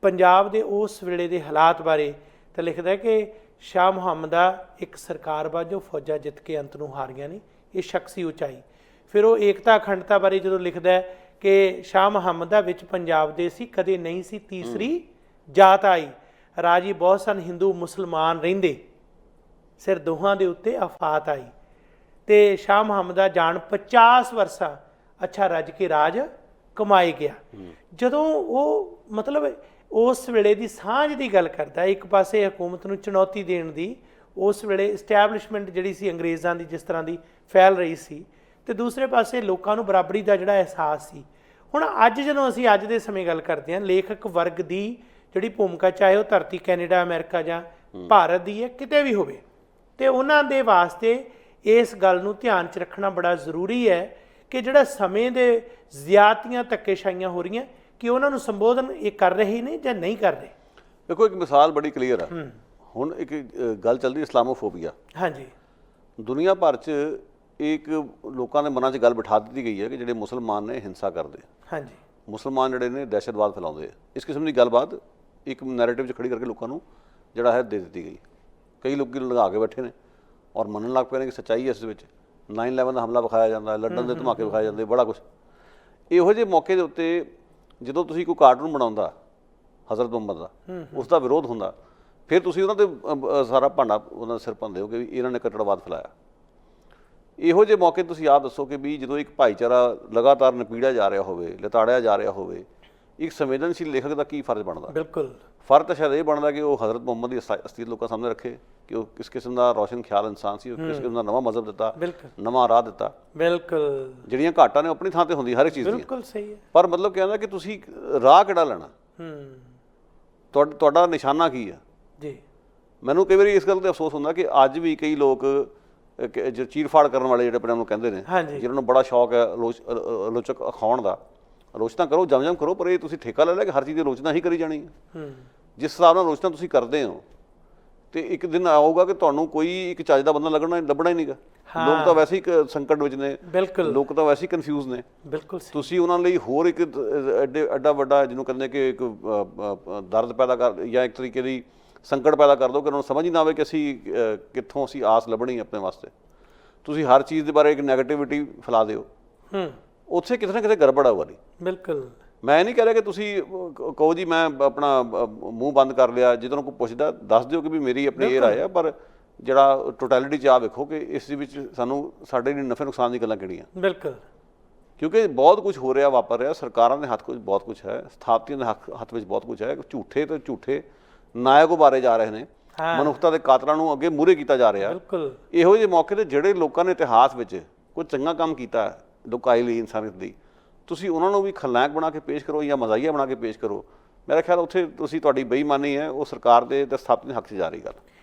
ਪੰਜਾਬ ਦੇ ਉਸ ਵੇਲੇ ਦੇ ਹਾਲਾਤ ਬਾਰੇ, ਤਾਂ ਲਿਖਦਾ ਕਿ ਸ਼ਾਹ ਮੁਹੰਮਦ ਦਾ ਇੱਕ ਸਰਕਾਰ ਵਜੋਂ ਫੌਜਾਂ ਜਿੱਤ ਕੇ ਅੰਤ ਨੂੰ ਹਾਰੀਆਂ ਨੇ, ਇਹ ਸ਼ਖਸੀ ਉਚਾਈ। ਫਿਰ ਉਹ ਏਕਤਾ ਅਖੰਡਤਾ ਬਾਰੇ ਜਦੋਂ ਲਿਖਦਾ ਕਿ ਸ਼ਾਹ ਮੁਹੰਮਦ ਦਾ ਵਿੱਚ ਪੰਜਾਬ ਦੇ ਸੀ, ਕਦੇ ਨਹੀਂ ਸੀ ਤੀਸਰੀ ਜਾਤ ਆਈ, ਰਾਜੀ ਬਹੁਤ ਸਨ ਹਿੰਦੂ ਮੁਸਲਮਾਨ ਰਹਿੰਦੇ, ਸਿਰ ਦੋਹਾਂ ਦੇ ਉੱਤੇ ਆਫਾਤ ਆਈ, ਤੇ ਸ਼ਾਹ ਮੁਹੰਮਦ ਦਾ ਜਾਣ 50 ਵਰਸਾ ਅੱਛਾ ਰੱਜ ਕੇ ਰਾਜ ਕਮਾਏ ਗਿਆ। ਜਦੋਂ ਉਹ ਮਤਲਬ ਉਸ ਵੇਲੇ ਦੀ ਸਾਂਝ ਦੀ ਗੱਲ ਕਰਦਾ, ਇੱਕ ਪਾਸੇ ਹਕੂਮਤ ਨੂੰ ਚੁਣੌਤੀ ਦੇਣ ਦੀ, ਉਸ ਵੇਲੇ ਇਸਟੈਬਲਿਸ਼ਮੈਂਟ ਜਿਹੜੀ ਸੀ ਅੰਗਰੇਜ਼ਾਂ ਦੀ ਜਿਸ ਤਰ੍ਹਾਂ ਦੀ ਫੈਲ ਰਹੀ ਸੀ, ਤੇ ਦੂਸਰੇ ਪਾਸੇ ਲੋਕਾਂ ਨੂੰ ਬਰਾਬਰੀ ਦਾ ਜਿਹੜਾ ਅਹਿਸਾਸ ਸੀ। ਹੁਣ ਅੱਜ ਜਦੋਂ ਅਸੀਂ ਅੱਜ ਦੇ ਸਮੇਂ ਗੱਲ ਕਰਦੇ ਹਾਂ, ਲੇਖਕ ਵਰਗ ਦੀ ਜਿਹੜੀ ਭੂਮਿਕਾ, ਚਾਹੇ ਉਹ ਧਰਤੀ ਕੈਨੇਡਾ, ਅਮਰੀਕਾ ਜਾਂ ਭਾਰਤ ਦੀ ਹੈ, ਕਿਤੇ ਵੀ ਹੋਵੇ, ਤੇ ਉਹਨਾਂ ਦੇ ਵਾਸਤੇ ਇਸ ਗੱਲ ਨੂੰ ਧਿਆਨ 'ਚ ਰੱਖਣਾ ਬੜਾ ਜ਼ਰੂਰੀ ਹੈ ਕਿ ਜਿਹੜਾ ਸਮੇਂ ਦੇ ਜ਼ਿਆਦਤੀਆਂ ਧੱਕੇਸ਼ਾਹੀਆਂ ਹੋ ਰਹੀਆਂ, ਕਿ ਉਹਨਾਂ ਨੂੰ ਸੰਬੋਧਨ ਇਹ ਕਰ ਰਹੇ ਨੇ ਜਾਂ ਨਹੀਂ ਕਰ ਰਹੇ। ਦੇਖੋ, ਇੱਕ ਮਿਸਾਲ ਬੜੀ ਕਲੀਅਰ ਆ। ਹੁਣ ਇੱਕ ਗੱਲ ਚੱਲਦੀ ਇਸਲਾਮੋਫੋਬੀਆ। ਹਾਂਜੀ। ਦੁਨੀਆ ਭਰ 'ਚ ਇੱਕ ਲੋਕਾਂ ਦੇ ਮਨਾਂ 'ਚ ਗੱਲ ਬਿਠਾ ਦਿੱਤੀ ਗਈ ਹੈ ਕਿ ਜਿਹੜੇ ਮੁਸਲਮਾਨ ਨੇ ਹਿੰਸਾ ਕਰਦੇ। ਹਾਂਜੀ। ਮੁਸਲਮਾਨ ਜਿਹੜੇ ਨੇ ਦਹਿਸ਼ਤਵਾਦ ਫੈਲਾਉਂਦੇ ਆ। ਇਸ ਕਿਸਮ ਦੀ ਗੱਲਬਾਤ ਇੱਕ ਨੈਰੇਟਿਵ 'ਚ ਖੜੀ ਕਰਕੇ ਲੋਕਾਂ ਨੂੰ ਜਿਹੜਾ ਹੈ ਦੇ ਦਿੱਤੀ ਗਈ। ਕਈ ਲੋਕ ਲਗਾ ਕੇ ਬੈਠੇ ਨੇ ਔਰ ਮੰਨਣ ਲੱਗ ਪਏ ਨੇ ਕਿ ਸੱਚਾਈ ਹੈ ਇਸ ਵਿੱਚ। 9/11 ਦਾ ਹਮਲਾ ਵਿਖਾਇਆ ਜਾਂਦਾ, ਲੰਡਨ ਦੇ ਧਮਾਕੇ ਵਿਖਾਏ ਜਾਂਦੇ, ਬੜਾ ਕੁਛ। ਇਹੋ ਜਿਹੇ ਮੌਕੇ ਦੇ ਉੱਤੇ ਜਦੋਂ ਤੁਸੀਂ ਕੋਈ ਕਾਰਟੂਨ ਬਣਾਉਂਦਾ ਹਜ਼ਰਤ ਮੁਹੰਮਦ ਦਾ, ਉਸ ਦਾ ਵਿਰੋਧ ਹੁੰਦਾ, ਫਿਰ ਤੁਸੀਂ ਉਹਨਾਂ 'ਤੇ ਸਾਰਾ ਭਾਂਡਾ ਉਹਨਾਂ ਦੇ ਸਿਰ ਪਾਉਂਦੇ ਹੋ ਕਿ ਵੀ ਇਹਨਾਂ ਨੇ ਕੱਟੜਵਾਦ ਫੈਲਾਇਆ। ਇਹੋ ਜਿਹੇ ਮੌਕੇ ਤੁਸੀਂ ਆਪ ਦੱਸੋ ਕਿ ਵੀ ਜਦੋਂ ਇੱਕ ਭਾਈਚਾਰਾ ਲਗਾਤਾਰ ਨਪੀੜਿਆ ਜਾ ਰਿਹਾ ਹੋਵੇ, ਲਿਤਾੜਿਆ ਜਾ ਰਿਹਾ ਹੋਵੇ, ਇੱਕ ਸੰਵੇਦਨਸ਼ੀਲ ਲੇਖਕ ਦਾ ਕੀ ਫਰਜ਼ ਬਣਦਾ? ਬਿਲਕੁਲ, ਫਰਜ਼ ਤਾਂ ਸ਼ਾਇਦ ਇਹ ਬਣਦਾ ਕਿ ਉਹ ਹਜ਼ਰਤ ਮੁਹੰਮਦ ਦੀ ਅਸਲੀਅਤ ਲੋਕਾਂ ਸਾਹਮਣੇ ਰੱਖੇ ਕਿ ਉਹ ਕਿਸ ਕਿਸਮ ਦਾ ਰੌਸ਼ਨ ਖਿਆਲ ਇਨਸਾਨ ਸੀ, ਕਿਸ ਕਿਸਮ ਦਾ ਨਵਾਂ ਮਜ਼ਹਬ ਦਿੱਤਾ, ਨਵਾਂ ਰਾਹ ਦਿੱਤਾ। ਬਿਲਕੁਲ। ਜਿਹੜੀਆਂ ਘਾਟਾਂ ਨੇ ਆਪਣੀ ਥਾਂ ਤੇ ਹੁੰਦੀ ਹਰ ਇੱਕ ਚੀਜ਼ ਦੀਆਂ। ਬਿਲਕੁਲ ਸਹੀ ਹੈ। ਪਰ ਮਤਲਬ ਕਹਿੰਦਾ ਕਿ ਤੁਸੀਂ ਰਾਹ ਕਿਹੜਾ ਲੈਣਾ, ਤੁਹਾਡਾ ਨਿਸ਼ਾਨਾ ਕੀ ਹੈ। ਜੀ। ਮੈਨੂੰ ਕਈ ਵਾਰੀ ਇਸ ਗੱਲ ਤੇ ਅਫਸੋਸ ਹੁੰਦਾ ਕਿ ਅੱਜ ਵੀ ਕਈ ਲੋਕ ਜੋ ਚੀਰਫਾੜ ਕਰਨ ਵਾਲੇ ਜਿਹੜੇ ਆਪਣੇ ਨੂੰ ਕਹਿੰਦੇ ਨੇ, ਜਿਹਨਾਂ ਨੂੰ ਬੜਾ ਸ਼ੌਕ ਹੈ ਆਲੋਚਕ ਅਖਾਉਣ ਦਾ, ਆਲੋਚਨਾ ਕਰੋ, ਜਮ ਕਰੋ, ਪਰ ਇਹ ਤੁਸੀਂ ਠੇਕਾ ਲੈ ਲਿਆ ਕਿ ਹਰ ਚੀਜ਼ ਦੀ ਆਲੋਚਨਾ ਹੀ ਕਰੀ ਜਾਣੀ ਹੈ। ਜਿਸ ਹਿਸਾਬ ਨਾਲ ਆਲੋਚਨਾ ਤੁਸੀਂ ਕਰਦੇ ਹੋ, ਤੇ ਇੱਕ ਦਿਨ ਆਊਗਾ ਕਿ ਤੁਹਾਨੂੰ ਕੋਈ ਇੱਕ ਚੱਜ ਦਾ ਬੰਦਾ ਲੱਭਣਾ ਹੀ ਨਹੀਂਗਾ। ਲੋਕ ਤਾਂ ਵੈਸੇ ਹੀ ਸੰਕਟ ਵਿੱਚ ਨੇ, ਲੋਕ ਤਾਂ ਵੈਸੇ ਹੀ ਕਨਫਿਊਜ਼ ਨੇ। ਬਿਲਕੁਲ। ਤੁਸੀਂ ਉਹਨਾਂ ਲਈ ਹੋਰ ਇੱਕ ਐਡਾ ਵੱਡਾ ਜਿਹਨੂੰ ਕਹਿੰਦੇ ਕਿ ਇੱਕ ਦਰਦ ਪੈਦਾ ਕਰ ਜਾਂ ਇੱਕ ਤਰੀਕੇ ਦੀ ਸੰਕਟ ਪੈਦਾ ਕਰ ਦਿਓ ਕਿ ਉਹਨਾਂ ਨੂੰ ਸਮਝ ਹੀ ਨਾ ਆਵੇ ਕਿ ਅਸੀਂ ਕਿੱਥੋਂ ਅਸੀਂ ਆਸ ਲੱਭਣੀ ਆਪਣੇ ਵਾਸਤੇ। ਤੁਸੀਂ ਹਰ ਚੀਜ਼ ਦੇ ਬਾਰੇ ਇੱਕ ਨੈਗੇਟਿਵਿਟੀ ਫੈਲਾ ਦਿਓ, ਉੱਥੇ ਕਿਤੇ ਨਾ ਕਿਤੇ ਗੜਬੜ ਆਊਗੀ। ਬਿਲਕੁਲ। ਮੈਂ ਨਹੀਂ ਕਹਿ ਰਿਹਾ ਕਿ ਤੁਸੀਂ ਕਹੋ ਜੀ ਮੈਂ ਆਪਣਾ ਮੂੰਹ ਬੰਦ ਕਰ ਲਿਆ, ਜੇ ਤੁਹਾਨੂੰ ਕੋਈ ਪੁੱਛਦਾ ਦੱਸ ਦਿਓ ਕਿ ਵੀ ਮੇਰੀ ਆਪਣੀ ਇਹ ਰਾਏ ਆ, ਪਰ ਜਿਹੜਾ ਟੋਟੈਲਿਟੀ 'ਚ ਆ ਵੇਖੋ ਕਿ ਇਸ ਦੇ ਵਿੱਚ ਸਾਨੂੰ ਸਾਡੇ ਲਈ ਨਫੇ ਨੁਕਸਾਨ ਦੀ ਗੱਲਾਂ ਕਿਹੜੀਆਂ। ਬਿਲਕੁਲ, ਕਿਉਂਕਿ ਬਹੁਤ ਕੁਝ ਹੋ ਰਿਹਾ, ਵਾਪਰ ਰਿਹਾ, ਸਰਕਾਰਾਂ ਦੇ ਹੱਥ ਕੁਝ ਬਹੁਤ ਕੁਝ ਹੈ, ਸਥਾਪਤੀਆਂ ਦੇ ਹੱਥ ਵਿੱਚ ਬਹੁਤ ਕੁਝ ਹੈ। ਝੂਠੇ ਤੇ ਝੂਠੇ ਨਾਇਕ ਉਭਾਰੇ ਜਾ ਰਹੇ ਨੇ, ਮਨੁੱਖਤਾ ਦੇ ਕਾਤਲਾਂ ਨੂੰ ਅੱਗੇ ਮੂਹਰੇ ਕੀਤਾ ਜਾ ਰਿਹਾ। ਬਿਲਕੁਲ ਇਹੋ ਜਿਹੇ ਮੌਕੇ ਤੇ ਜਿਹੜੇ ਲੋਕਾਂ ਨੇ ਇਤਿਹਾਸ ਵਿੱਚ ਕੋਈ ਚੰਗਾ ਕੰਮ ਕੀਤਾ ਲੋਕਾਈ ਲਈ, ਇਨਸਾਨੀਅਤ ਦੀ, ਤੁਸੀਂ ਉਹਨਾਂ ਨੂੰ ਵੀ ਖਲਨਾਇਕ ਬਣਾ ਕੇ ਪੇਸ਼ ਕਰੋ ਜਾਂ ਮਜ਼ਾਹੀਆ ਬਣਾ ਕੇ ਪੇਸ਼ ਕਰੋ। ਮੇਰਾ ਖਿਆਲ ਉੱਥੇ ਤੁਹਾਡੀ ਬੇਈਮਾਨੀ ਹੈ, ਉਹ ਸਰਕਾਰ ਦੇ ਤੇ ਸਥਾਪਤੀ ਦੇ ਹੱਕ 'ਚ ਜਾ ਰਹੀ ਗੱਲ।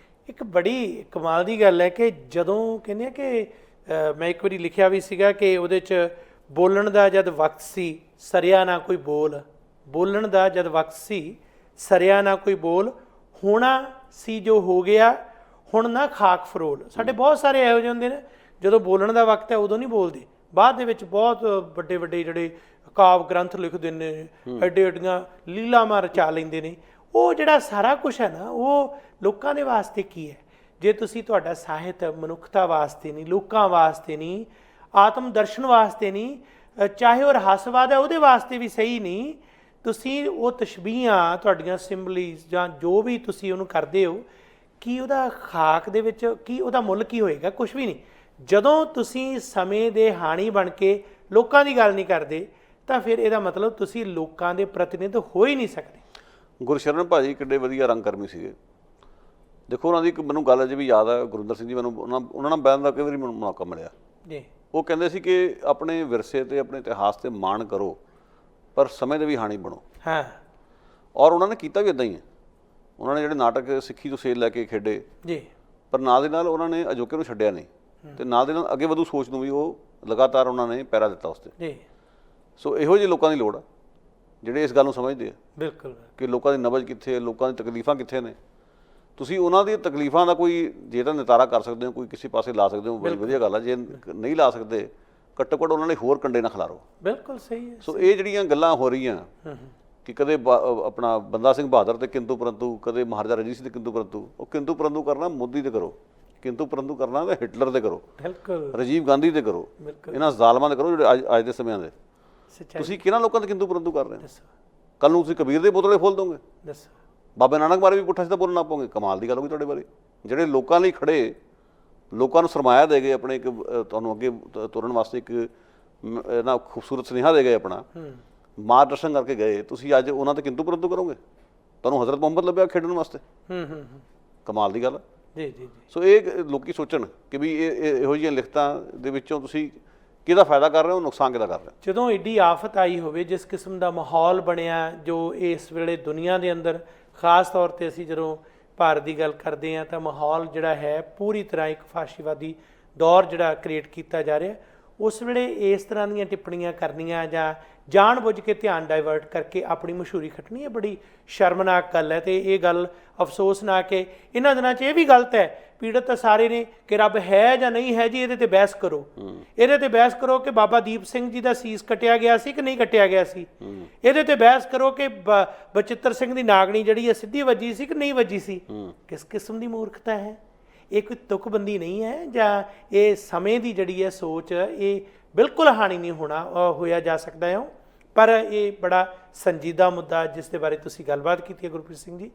ਇੱਕ ਬੜੀ ਕਮਾਲ ਦੀ ਗੱਲ ਹੈ ਕਿ ਜਦੋਂ ਕਹਿੰਦੇ ਆ ਕਿ ਮੈਂ ਇੱਕ ਵਾਰੀ ਲਿਖਿਆ ਵੀ ਸੀਗਾ ਕਿ ਉਹਦੇ 'ਚ ਬੋਲਣ ਦਾ ਜਦ ਵਕਤ ਸੀ ਸਰਿਆ ਨਾ ਕੋਈ ਬੋਲ, ਬੋਲਣ ਦਾ ਜਦ ਵਕਤ ਸੀ ਸਰਿਆ ਨਾ ਕੋਈ ਬੋਲ, ਹੋਣਾ ਸੀ ਜੋ ਹੋ ਗਿਆ ਹੁਣ ਨਾ ਖਾਕ ਫਰੋਲ। ਸਾਡੇ ਬਹੁਤ ਸਾਰੇ ਇਹੋ ਜਿਹੇ ਹੁੰਦੇ ਨੇ ਜਦੋਂ ਬੋਲਣ ਦਾ ਵਕਤ ਹੈ ਉਦੋਂ ਨਹੀਂ ਬੋਲਦੇ, ਬਾਅਦ ਦੇ ਵਿੱਚ ਬਹੁਤ ਵੱਡੇ ਵੱਡੇ ਜਿਹੜੇ ਕਾਵ ਗ੍ਰੰਥ ਲਿਖਦੇ ਨੇ, ਐਡੇ ਐਡੀਆਂ ਲੀਲਾਵਾਂ ਰਚਾ ਲੈਂਦੇ ਨੇ। ਉਹ ਜਿਹੜਾ ਸਾਰਾ ਕੁਛ ਹੈ ਨਾ, ਉਹ ਲੋਕਾਂ ਦੇ ਵਾਸਤੇ ਕੀ ਹੈ? ਜੇ ਤੁਸੀਂ ਤੁਹਾਡਾ ਸਾਹਿਤ ਮਨੁੱਖਤਾ ਵਾਸਤੇ ਨਹੀਂ, ਲੋਕਾਂ ਵਾਸਤੇ ਨਹੀਂ, ਆਤਮ ਦਰਸ਼ਨ ਵਾਸਤੇ ਨਹੀਂ, ਚਾਹੇ ਉਹ ਰਹੱਸਵਾਦ ਹੈ ਉਹਦੇ ਵਾਸਤੇ ਵੀ ਸਹੀ ਨਹੀਂ, ਤੁਸੀਂ ਉਹ ਤਸ਼ਬੀਹਾਂ ਤੁਹਾਡੀਆਂ ਸਿੰਬਲੀਜ਼ ਜਾਂ ਜੋ ਵੀ ਤੁਸੀਂ ਉਹਨੂੰ ਕਰਦੇ ਹੋ, ਕੀ ਉਹਦਾ ਖਾਕ ਦੇ ਵਿੱਚ ਕੀ ਉਹਦਾ ਮੁੱਲ ਕੀ ਹੋਏਗਾ? ਕੁਛ ਵੀ ਨਹੀਂ। ਜਦੋਂ ਤੁਸੀਂ ਸਮੇਂ ਦੇ ਹਾਣੀ ਬਣ ਕੇ ਲੋਕਾਂ ਦੀ ਗੱਲ ਨਹੀਂ ਕਰਦੇ ਤਾਂ ਫਿਰ ਇਹਦਾ ਮਤਲਬ ਤੁਸੀਂ ਲੋਕਾਂ ਦੇ ਪ੍ਰਤੀਨਿਧ ਹੋ ਹੀ ਨਹੀਂ ਸਕਦੇ। ਗੁਰਸ਼ਰਨ ਭਾਜੀ ਕਿੱਡੇ ਵਧੀਆ ਰੰਗਕਰਮੀ ਸੀਗੇ। ਦੇਖੋ ਉਹਨਾਂ ਦੀ ਇੱਕ ਮੈਨੂੰ ਗੱਲ ਅਜੇ ਵੀ ਯਾਦ ਹੈ, ਗੁਰਿੰਦਰ ਸਿੰਘ ਜੀ, ਮੈਨੂੰ ਉਹਨਾਂ ਨਾਲ ਬਹਿਣ ਦਾ ਕਈ ਵਾਰੀ ਮੈਨੂੰ ਮੌਕਾ ਮਿਲਿਆ ਜੀ। ਉਹ ਕਹਿੰਦੇ ਸੀ ਕਿ ਆਪਣੇ ਵਿਰਸੇ ਤੇ ਆਪਣੇ ਇਤਿਹਾਸ ਤੇ ਮਾਣ ਕਰੋ ਪਰ ਸਮੇਂ ਦੇ ਵੀ ਹਾਣੀ ਬਣੋ। ਹਾਂ, ਔਰ ਉਹਨਾਂ ਨੇ ਕੀਤਾ ਵੀ ਇਦਾਂ ਹੀ ਹੈ। ਉਹਨਾਂ ਨੇ ਜਿਹੜੇ ਨਾਟਕ ਸਿੱਖੀ ਤੋਂ ਸੇਧ ਲੈ ਕੇ ਖੇਡੇ ਜੀ, ਪਰ ਨਾਲ ਦੇ ਨਾਲ ਉਹਨਾਂ ਨੇ ਅਜੋਕੇ ਨੂੰ ਛੱਡਿਆ ਨਹੀਂ ਤੇ ਨਾਲ ਦੇ ਨਾਲ ਅੱਗੇ ਵਧੂ ਸੋਚ ਨੂੰ ਵੀ ਉਹ ਲਗਾਤਾਰ ਉਹਨਾਂ ਨੇ ਪਹਿਰਾ ਦਿੱਤਾ ਉਸ 'ਤੇ ਜੀ। ਸੋ ਇਹੋ ਜਿਹੇ ਲੋਕਾਂ ਦੀ ਲੋੜ ਆ ਜਿਹੜੇ ਇਸ ਗੱਲ ਨੂੰ ਸਮਝਦੇ ਆ ਬਿਲਕੁਲ ਕਿ ਲੋਕਾਂ ਦੀ ਨਬਜ਼ ਕਿੱਥੇ ਹੈ, ਲੋਕਾਂ ਦੀ ਤਕਲੀਫਾਂ ਕਿੱਥੇ ਨੇ। ਤੁਸੀਂ ਉਹਨਾਂ ਦੀ ਤਕਲੀਫਾਂ ਦਾ ਕੋਈ ਜੇ ਤਾਂ ਨਿਤਾਰਾ ਕਰ ਸਕਦੇ ਹੋ, ਕੋਈ ਕਿਸੇ ਪਾਸੇ ਲਾ ਸਕਦੇ ਹੋ, ਬੜੀ ਵਧੀਆ ਗੱਲ ਆ। ਜੇ ਨਹੀਂ ਲਾ ਸਕਦੇ, ਘੱਟੋ ਘੱਟ ਉਹਨਾਂ ਨੇ ਹੋਰ ਕੰਡੇ ਨਾ ਖਿਲਾਰੋ। ਬਿਲਕੁਲ ਸਹੀ ਹੈ। ਸੋ ਇਹ ਜਿਹੜੀਆਂ ਗੱਲਾਂ ਹੋ ਰਹੀਆਂ ਕਿ ਕਦੇ ਆਪਣਾ ਬੰਦਾ ਸਿੰਘ ਬਹਾਦਰ ਤੇ ਕਿੰਤੂ ਪਰੰਤੂ, ਕਦੇ ਮਹਾਰਾਜਾ ਰਣਜੀਤ ਸਿੰਘ ਤੇ ਕਿੰਤੂ ਪਰੰਤੂ, ਉਹ ਕਿੰਤੂ ਪਰੰਤੂ ਕਰਨਾ ਮੋਦੀ ਤੇ ਕਰੋ, ਕਿੰਤੂ ਪਰੰਤੂ ਕਰਨਾ ਤਾਂ ਹਿਟਲਰ ਦੇ ਕਰੋ, ਬਿਲਕੁਲ ਰਾਜੀਵ ਗਾਂਧੀ ਤੇ ਕਰੋ, ਬਿਲਕੁਲ ਇਹਨਾਂ ਜ਼ਾਲਮਾਂ ਦੇ ਕਰੋ ਜਿਹੜੇ ਅੱਜ ਦੇ ਸਮਿਆਂ ਦੇ। ਸੱਚਾਈ ਤੁਸੀਂ ਕਿਹਨਾਂ ਲੋਕਾਂ ਦੇ ਕਿੰਤੂ ਪਰੰਤੂ ਕਰ ਰਹੇ ਹੋ? ਦੱਸੋ, ਕੱਲ ਨੂੰ ਤੁਸੀਂ ਕਬੀਰ ਦੇ ਬੋਤਲੇ ਖੋਲ ਦੋਗੇ, ਦੱਸੋ, ਬਾਬੇ ਨਾਨਕ ਬਾਰੇ ਵੀ ਪੁੱਠਾ ਸਿੱਧਾ ਬੋਲਣ ਲੱਗ ਪਓਗੇ। ਕਮਾਲ ਦੀ ਗੱਲ ਹੋਗੀ ਤੁਹਾਡੇ ਬਾਰੇ। ਜਿਹੜੇ ਲੋਕਾਂ ਲਈ ਖੜੇ, ਲੋਕਾਂ ਨੂੰ ਸਰਮਾਇਆ ਦੇ ਗਏ, ਆਪਣੇ ਇੱਕ ਤੁਹਾਨੂੰ ਅੱਗੇ ਤੁਰਨ ਵਾਸਤੇ ਇੱਕ ਨਾ ਖੂਬਸੂਰਤ ਸੁਨੇਹਾ ਦੇ ਗਏ, ਆਪਣਾ ਮਾਰਗਦਰਸ਼ਨ ਕਰਕੇ ਗਏ, ਤੁਸੀਂ ਅੱਜ ਉਹਨਾਂ ਤੇ ਕਿੰਤੂ ਪਰੰਤੂ ਕਰੋਗੇ? ਤੁਹਾਨੂੰ ਹਜ਼ਰਤ ਮੁਹੰਮਦ ਲੱਭਿਆ ਖੇਡਣ ਵਾਸਤੇ। ਕਮਾਲ ਦੀ ਗੱਲ ਜੀ ਜੀ ਜੀ। ਸੋ ਇਹ ਲੋਕੀ ਸੋਚਣ ਕਿ ਵੀ ਇਹੋ ਜਿਹੀਆਂ ਲਿਖਤਾਂ ਦੇ ਵਿੱਚੋਂ ਤੁਸੀਂ ਕਿਹਦਾ ਫਾਇਦਾ ਕਰ ਰਹੇ ਹੋ, ਨੁਕਸਾਨ ਕਿਹਦਾ ਕਰ ਰਹੇ ਹੋ। ਜਦੋਂ ਏਡੀ ਆਫਤ ਆਈ ਹੋਵੇ, ਜਿਸ ਕਿਸਮ ਦਾ ਮਾਹੌਲ ਬਣਿਆ ਜੋ ਇਸ ਵੇਲੇ ਦੁਨੀਆ ਦੇ ਅੰਦਰ, ਖਾਸ ਤੌਰ 'ਤੇ ਅਸੀਂ ਜਦੋਂ ਭਾਰਤ ਦੀ ਗੱਲ ਕਰਦੇ ਹਾਂ ਤਾਂ ਮਾਹੌਲ ਜਿਹੜਾ ਹੈ ਪੂਰੀ ਤਰ੍ਹਾਂ ਇੱਕ ਫਾਸ਼ੀਵਾਦੀ ਦੌਰ ਜਿਹੜਾ ਕ੍ਰੀਏਟ ਕੀਤਾ ਜਾ ਰਿਹਾ, ਉਸ ਵੇਲੇ ਇਸ ਤਰ੍ਹਾਂ ਦੀਆਂ ਟਿੱਪਣੀਆਂ ਕਰਨੀਆਂ ਜਾਂ ਜਾਣ ਬੁੱਝ ਕੇ ਧਿਆਨ ਡਾਇਵਰਟ ਕਰਕੇ ਆਪਣੀ ਮਸ਼ਹੂਰੀ ਖੱਟਣੀ, ਇਹ ਬੜੀ ਸ਼ਰਮਨਾਕ ਗੱਲ ਹੈ। ਤੇ ਇਹ ਗੱਲ ਅਫਸੋਸਨਾਕ ਹੈ। ਇਹਨਾਂ ਦਿਨਾਂ 'ਚ ਇਹ ਵੀ ਗਲਤ ਹੈ, ਪੀੜਤ ਤਾਂ ਸਾਰੇ ਨੇ ਕਿ ਰੱਬ ਹੈ ਜਾਂ ਨਹੀਂ ਹੈ ਜੀ, ਇਹਦੇ ਤੇ ਬਹਿਸ ਕਰੋ, ਇਹਦੇ ਤੇ ਬਹਿਸ ਕਰੋ ਕਿ ਬਾਬਾ ਦੀਪ ਸਿੰਘ ਜੀ ਦਾ ਸੀਸ ਕੱਟਿਆ ਗਿਆ ਸੀ ਕਿ ਨਹੀਂ ਕੱਟਿਆ ਗਿਆ ਸੀ, ਇਹਦੇ ਤੇ ਬਹਿਸ ਕਰੋ ਕਿ ਬਚਿੱਤਰ ਸਿੰਘ ਦੀ ਨਾਗਣੀ ਜਿਹੜੀ ਹੈ ਸਿੱਧੀ ਵੱਜੀ ਸੀ ਕਿ ਨਹੀਂ ਵੱਜੀ ਸੀ। ਕਿਸ ਕਿਸਮ ਦੀ ਮੂਰਖਤਾ ਹੈ ਇਹ? ਕੋਈ ਤੁਕਬੰਦੀ ਨਹੀਂ ਹੈ ਜਾਂ ਇਹ ਸਮੇਂ ਦੀ ਜਿਹੜੀ ਹੈ ਸੋਚ, ਇਹ ਬਿਲਕੁਲ ਹਾਣੀ ਨਹੀਂ ਹੋਇਆ ਜਾ ਸਕਦਾ ਹੈ। ਪਰ ਇਹ ਬੜਾ ਸੰਜੀਦਾ ਮੁੱਦਾ ਜਿਸ ਦੇ ਬਾਰੇ ਤੁਸੀਂ ਗੱਲਬਾਤ ਕੀਤੀ ਹੈ ਗੁਰਪ੍ਰੀਤ ਸਿੰਘ ਜੀ,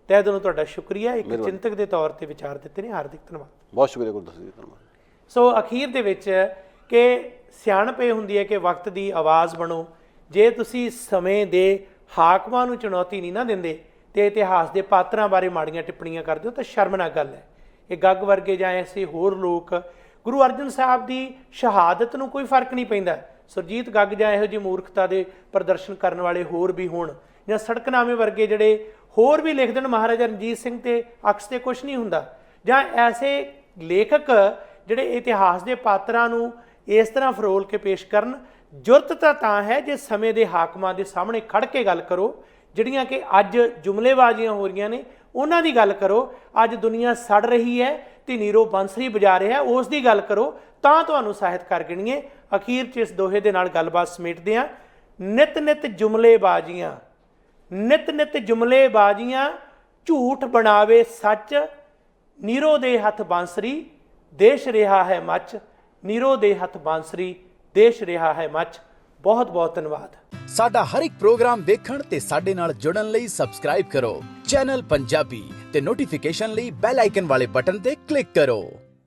ਤਹਿ ਦਿਲੋਂ ਤੁਹਾਡਾ ਸ਼ੁਕਰੀਆ। ਇੱਕ ਚਿੰਤਕ ਦੇ ਤੌਰ ਤੇ ਵਿਚਾਰ ਦਿੱਤੇ ਨੇ, ਹਾਰਦਿਕ ਧੰਨਵਾਦ। ਬਹੁਤ ਸ਼ੁਕਰੀਆ ਗੁਰਦਾਸ ਜੀ, ਧੰਨਵਾਦ। ਸੋ ਅਖੀਰ ਦੇ ਵਿੱਚ ਕਿ ਸਿਆਣਪ ਇਹ ਹੁੰਦੀ ਹੈ ਕਿ ਵਕਤ ਦੀ ਆਵਾਜ਼ ਬਣੋ। ਜੇ ਤੁਸੀਂ ਸਮੇਂ ਦੇ ਹਾਕਮਾਂ ਨੂੰ ਚੁਣੌਤੀ ਨਹੀਂ ਨਾ ਦਿੰਦੇ ਤੇ ਇਤਿਹਾਸ ਦੇ ਪਾਤਰਾਂ ਬਾਰੇ ਮਾੜੀਆਂ ਟਿੱਪਣੀਆਂ ਕਰਦੇ ਹੋ ਤਾਂ ਸ਼ਰਮਨਾਕ ਗੱਲ ਹੈ। ਇਹ ਗੱਗ ਵਰਗੇ ਜਾਂ ਐਸੇ ਹੋਰ ਲੋਕ, ਗੁਰੂ ਅਰਜਨ ਸਾਹਿਬ ਦੀ ਸ਼ਹਾਦਤ ਨੂੰ ਕੋਈ ਫਰਕ ਨਹੀਂ ਪੈਂਦਾ। ਸੁਰਜੀਤ ਗੱਗ ਜਾਂ ਇਹੋ ਜਿਹੀ ਮੂਰਖਤਾ ਦੇ ਪ੍ਰਦਰਸ਼ਨ ਕਰਨ ਵਾਲੇ ਹੋਰ ਵੀ ਹੋਣ, ਜਾਂ ਸੜਕਨਾਮੇ ਵਰਗੇ ਜਿਹੜੇ ਹੋਰ ਵੀ ਲਿਖ ਦੇਣ ਮਹਾਰਾਜਾ ਰਣਜੀਤ ਸਿੰਘ ਤੇ ਅਕਸ ਤੇ ਕੁਛ ਨਹੀਂ ਹੁੰਦਾ, ਜਾਂ ਐਸੇ ਲੇਖਕ ਜਿਹੜੇ ਇਤਿਹਾਸ ਦੇ ਪਾਤਰਾਂ ਨੂੰ ਇਸ ਤਰ੍ਹਾਂ ਫਰੋਲ ਕੇ ਪੇਸ਼ ਕਰਨ। ਜੁਰਤ ਤਾਂ ਹੈ ਜੇ ਸਮੇਂ ਦੇ ਹਾਕਮਾਂ ਦੇ ਸਾਹਮਣੇ ਖੜ ਕੇ ਗੱਲ ਕਰੋ। ਜਿਹੜੀਆਂ ਕਿ ਅੱਜ ਜੁਮਲੇਬਾਜ਼ੀਆਂ ਹੋ ਰਹੀਆਂ ਨੇ ਉਹਨਾਂ ਦੀ ਗੱਲ ਕਰੋ। ਅੱਜ ਦੁਨੀਆ ਸੜ ਰਹੀ ਹੈ ਤੇ ਨੀਰੋ ਬੰਸਰੀ ਵਜਾ ਰਿਹਾ, ਉਸ ਦੀ ਗੱਲ ਕਰੋ, ਤਾਂ ਤੁਹਾਨੂੰ ਸਾਹਿਤਕਾਰ ਗਿਣੀਏ। ਅਖੀਰ 'ਚ ਇਸ ਦੋਹੇ ਦੇ ਨਾਲ ਗੱਲਬਾਤ ਸਮੇਟਦੇ ਹਾਂ। ਨਿਤ ਨਿਤ ਜੁਮਲੇਬਾਜ਼ੀਆਂ, ਨਿਤ ਨਿਤ ਜੁਮਲੇਬਾਜ਼ੀਆਂ, ਝੂਠ ਬਣਾਵੇ ਸੱਚ, ਨੀਰੋ ਦੇ ਹੱਥ ਬਾਂਸਰੀ, ਦੇਸ਼ ਰਿਹਾ ਹੈ ਮੱਚ, ਨੀਰੋ ਦੇ ਹੱਥ ਬਾਂਸਰੀ, ਦੇਸ਼ ਰਿਹਾ ਹੈ ਮੱਚ। ਬਹੁਤ ਬਹੁਤ ਧੰਨਵਾਦ। ਸਾਡਾ ਹਰ ਇੱਕ ਪ੍ਰੋਗਰਾਮ ਦੇਖਣ ਤੇ ਸਾਡੇ ਨਾਲ ਜੁੜਨ ਲਈ ਸਬਸਕ੍ਰਾਈਬ ਕਰੋ ਚੈਨਲ ਪੰਜਾਬੀ ਤੇ ਨੋਟੀਫਿਕੇਸ਼ਨ ਲਈ ਬੈਲ ਆਈਕਨ ਵਾਲੇ ਬਟਨ ਤੇ ਕਲਿੱਕ ਕਰੋ।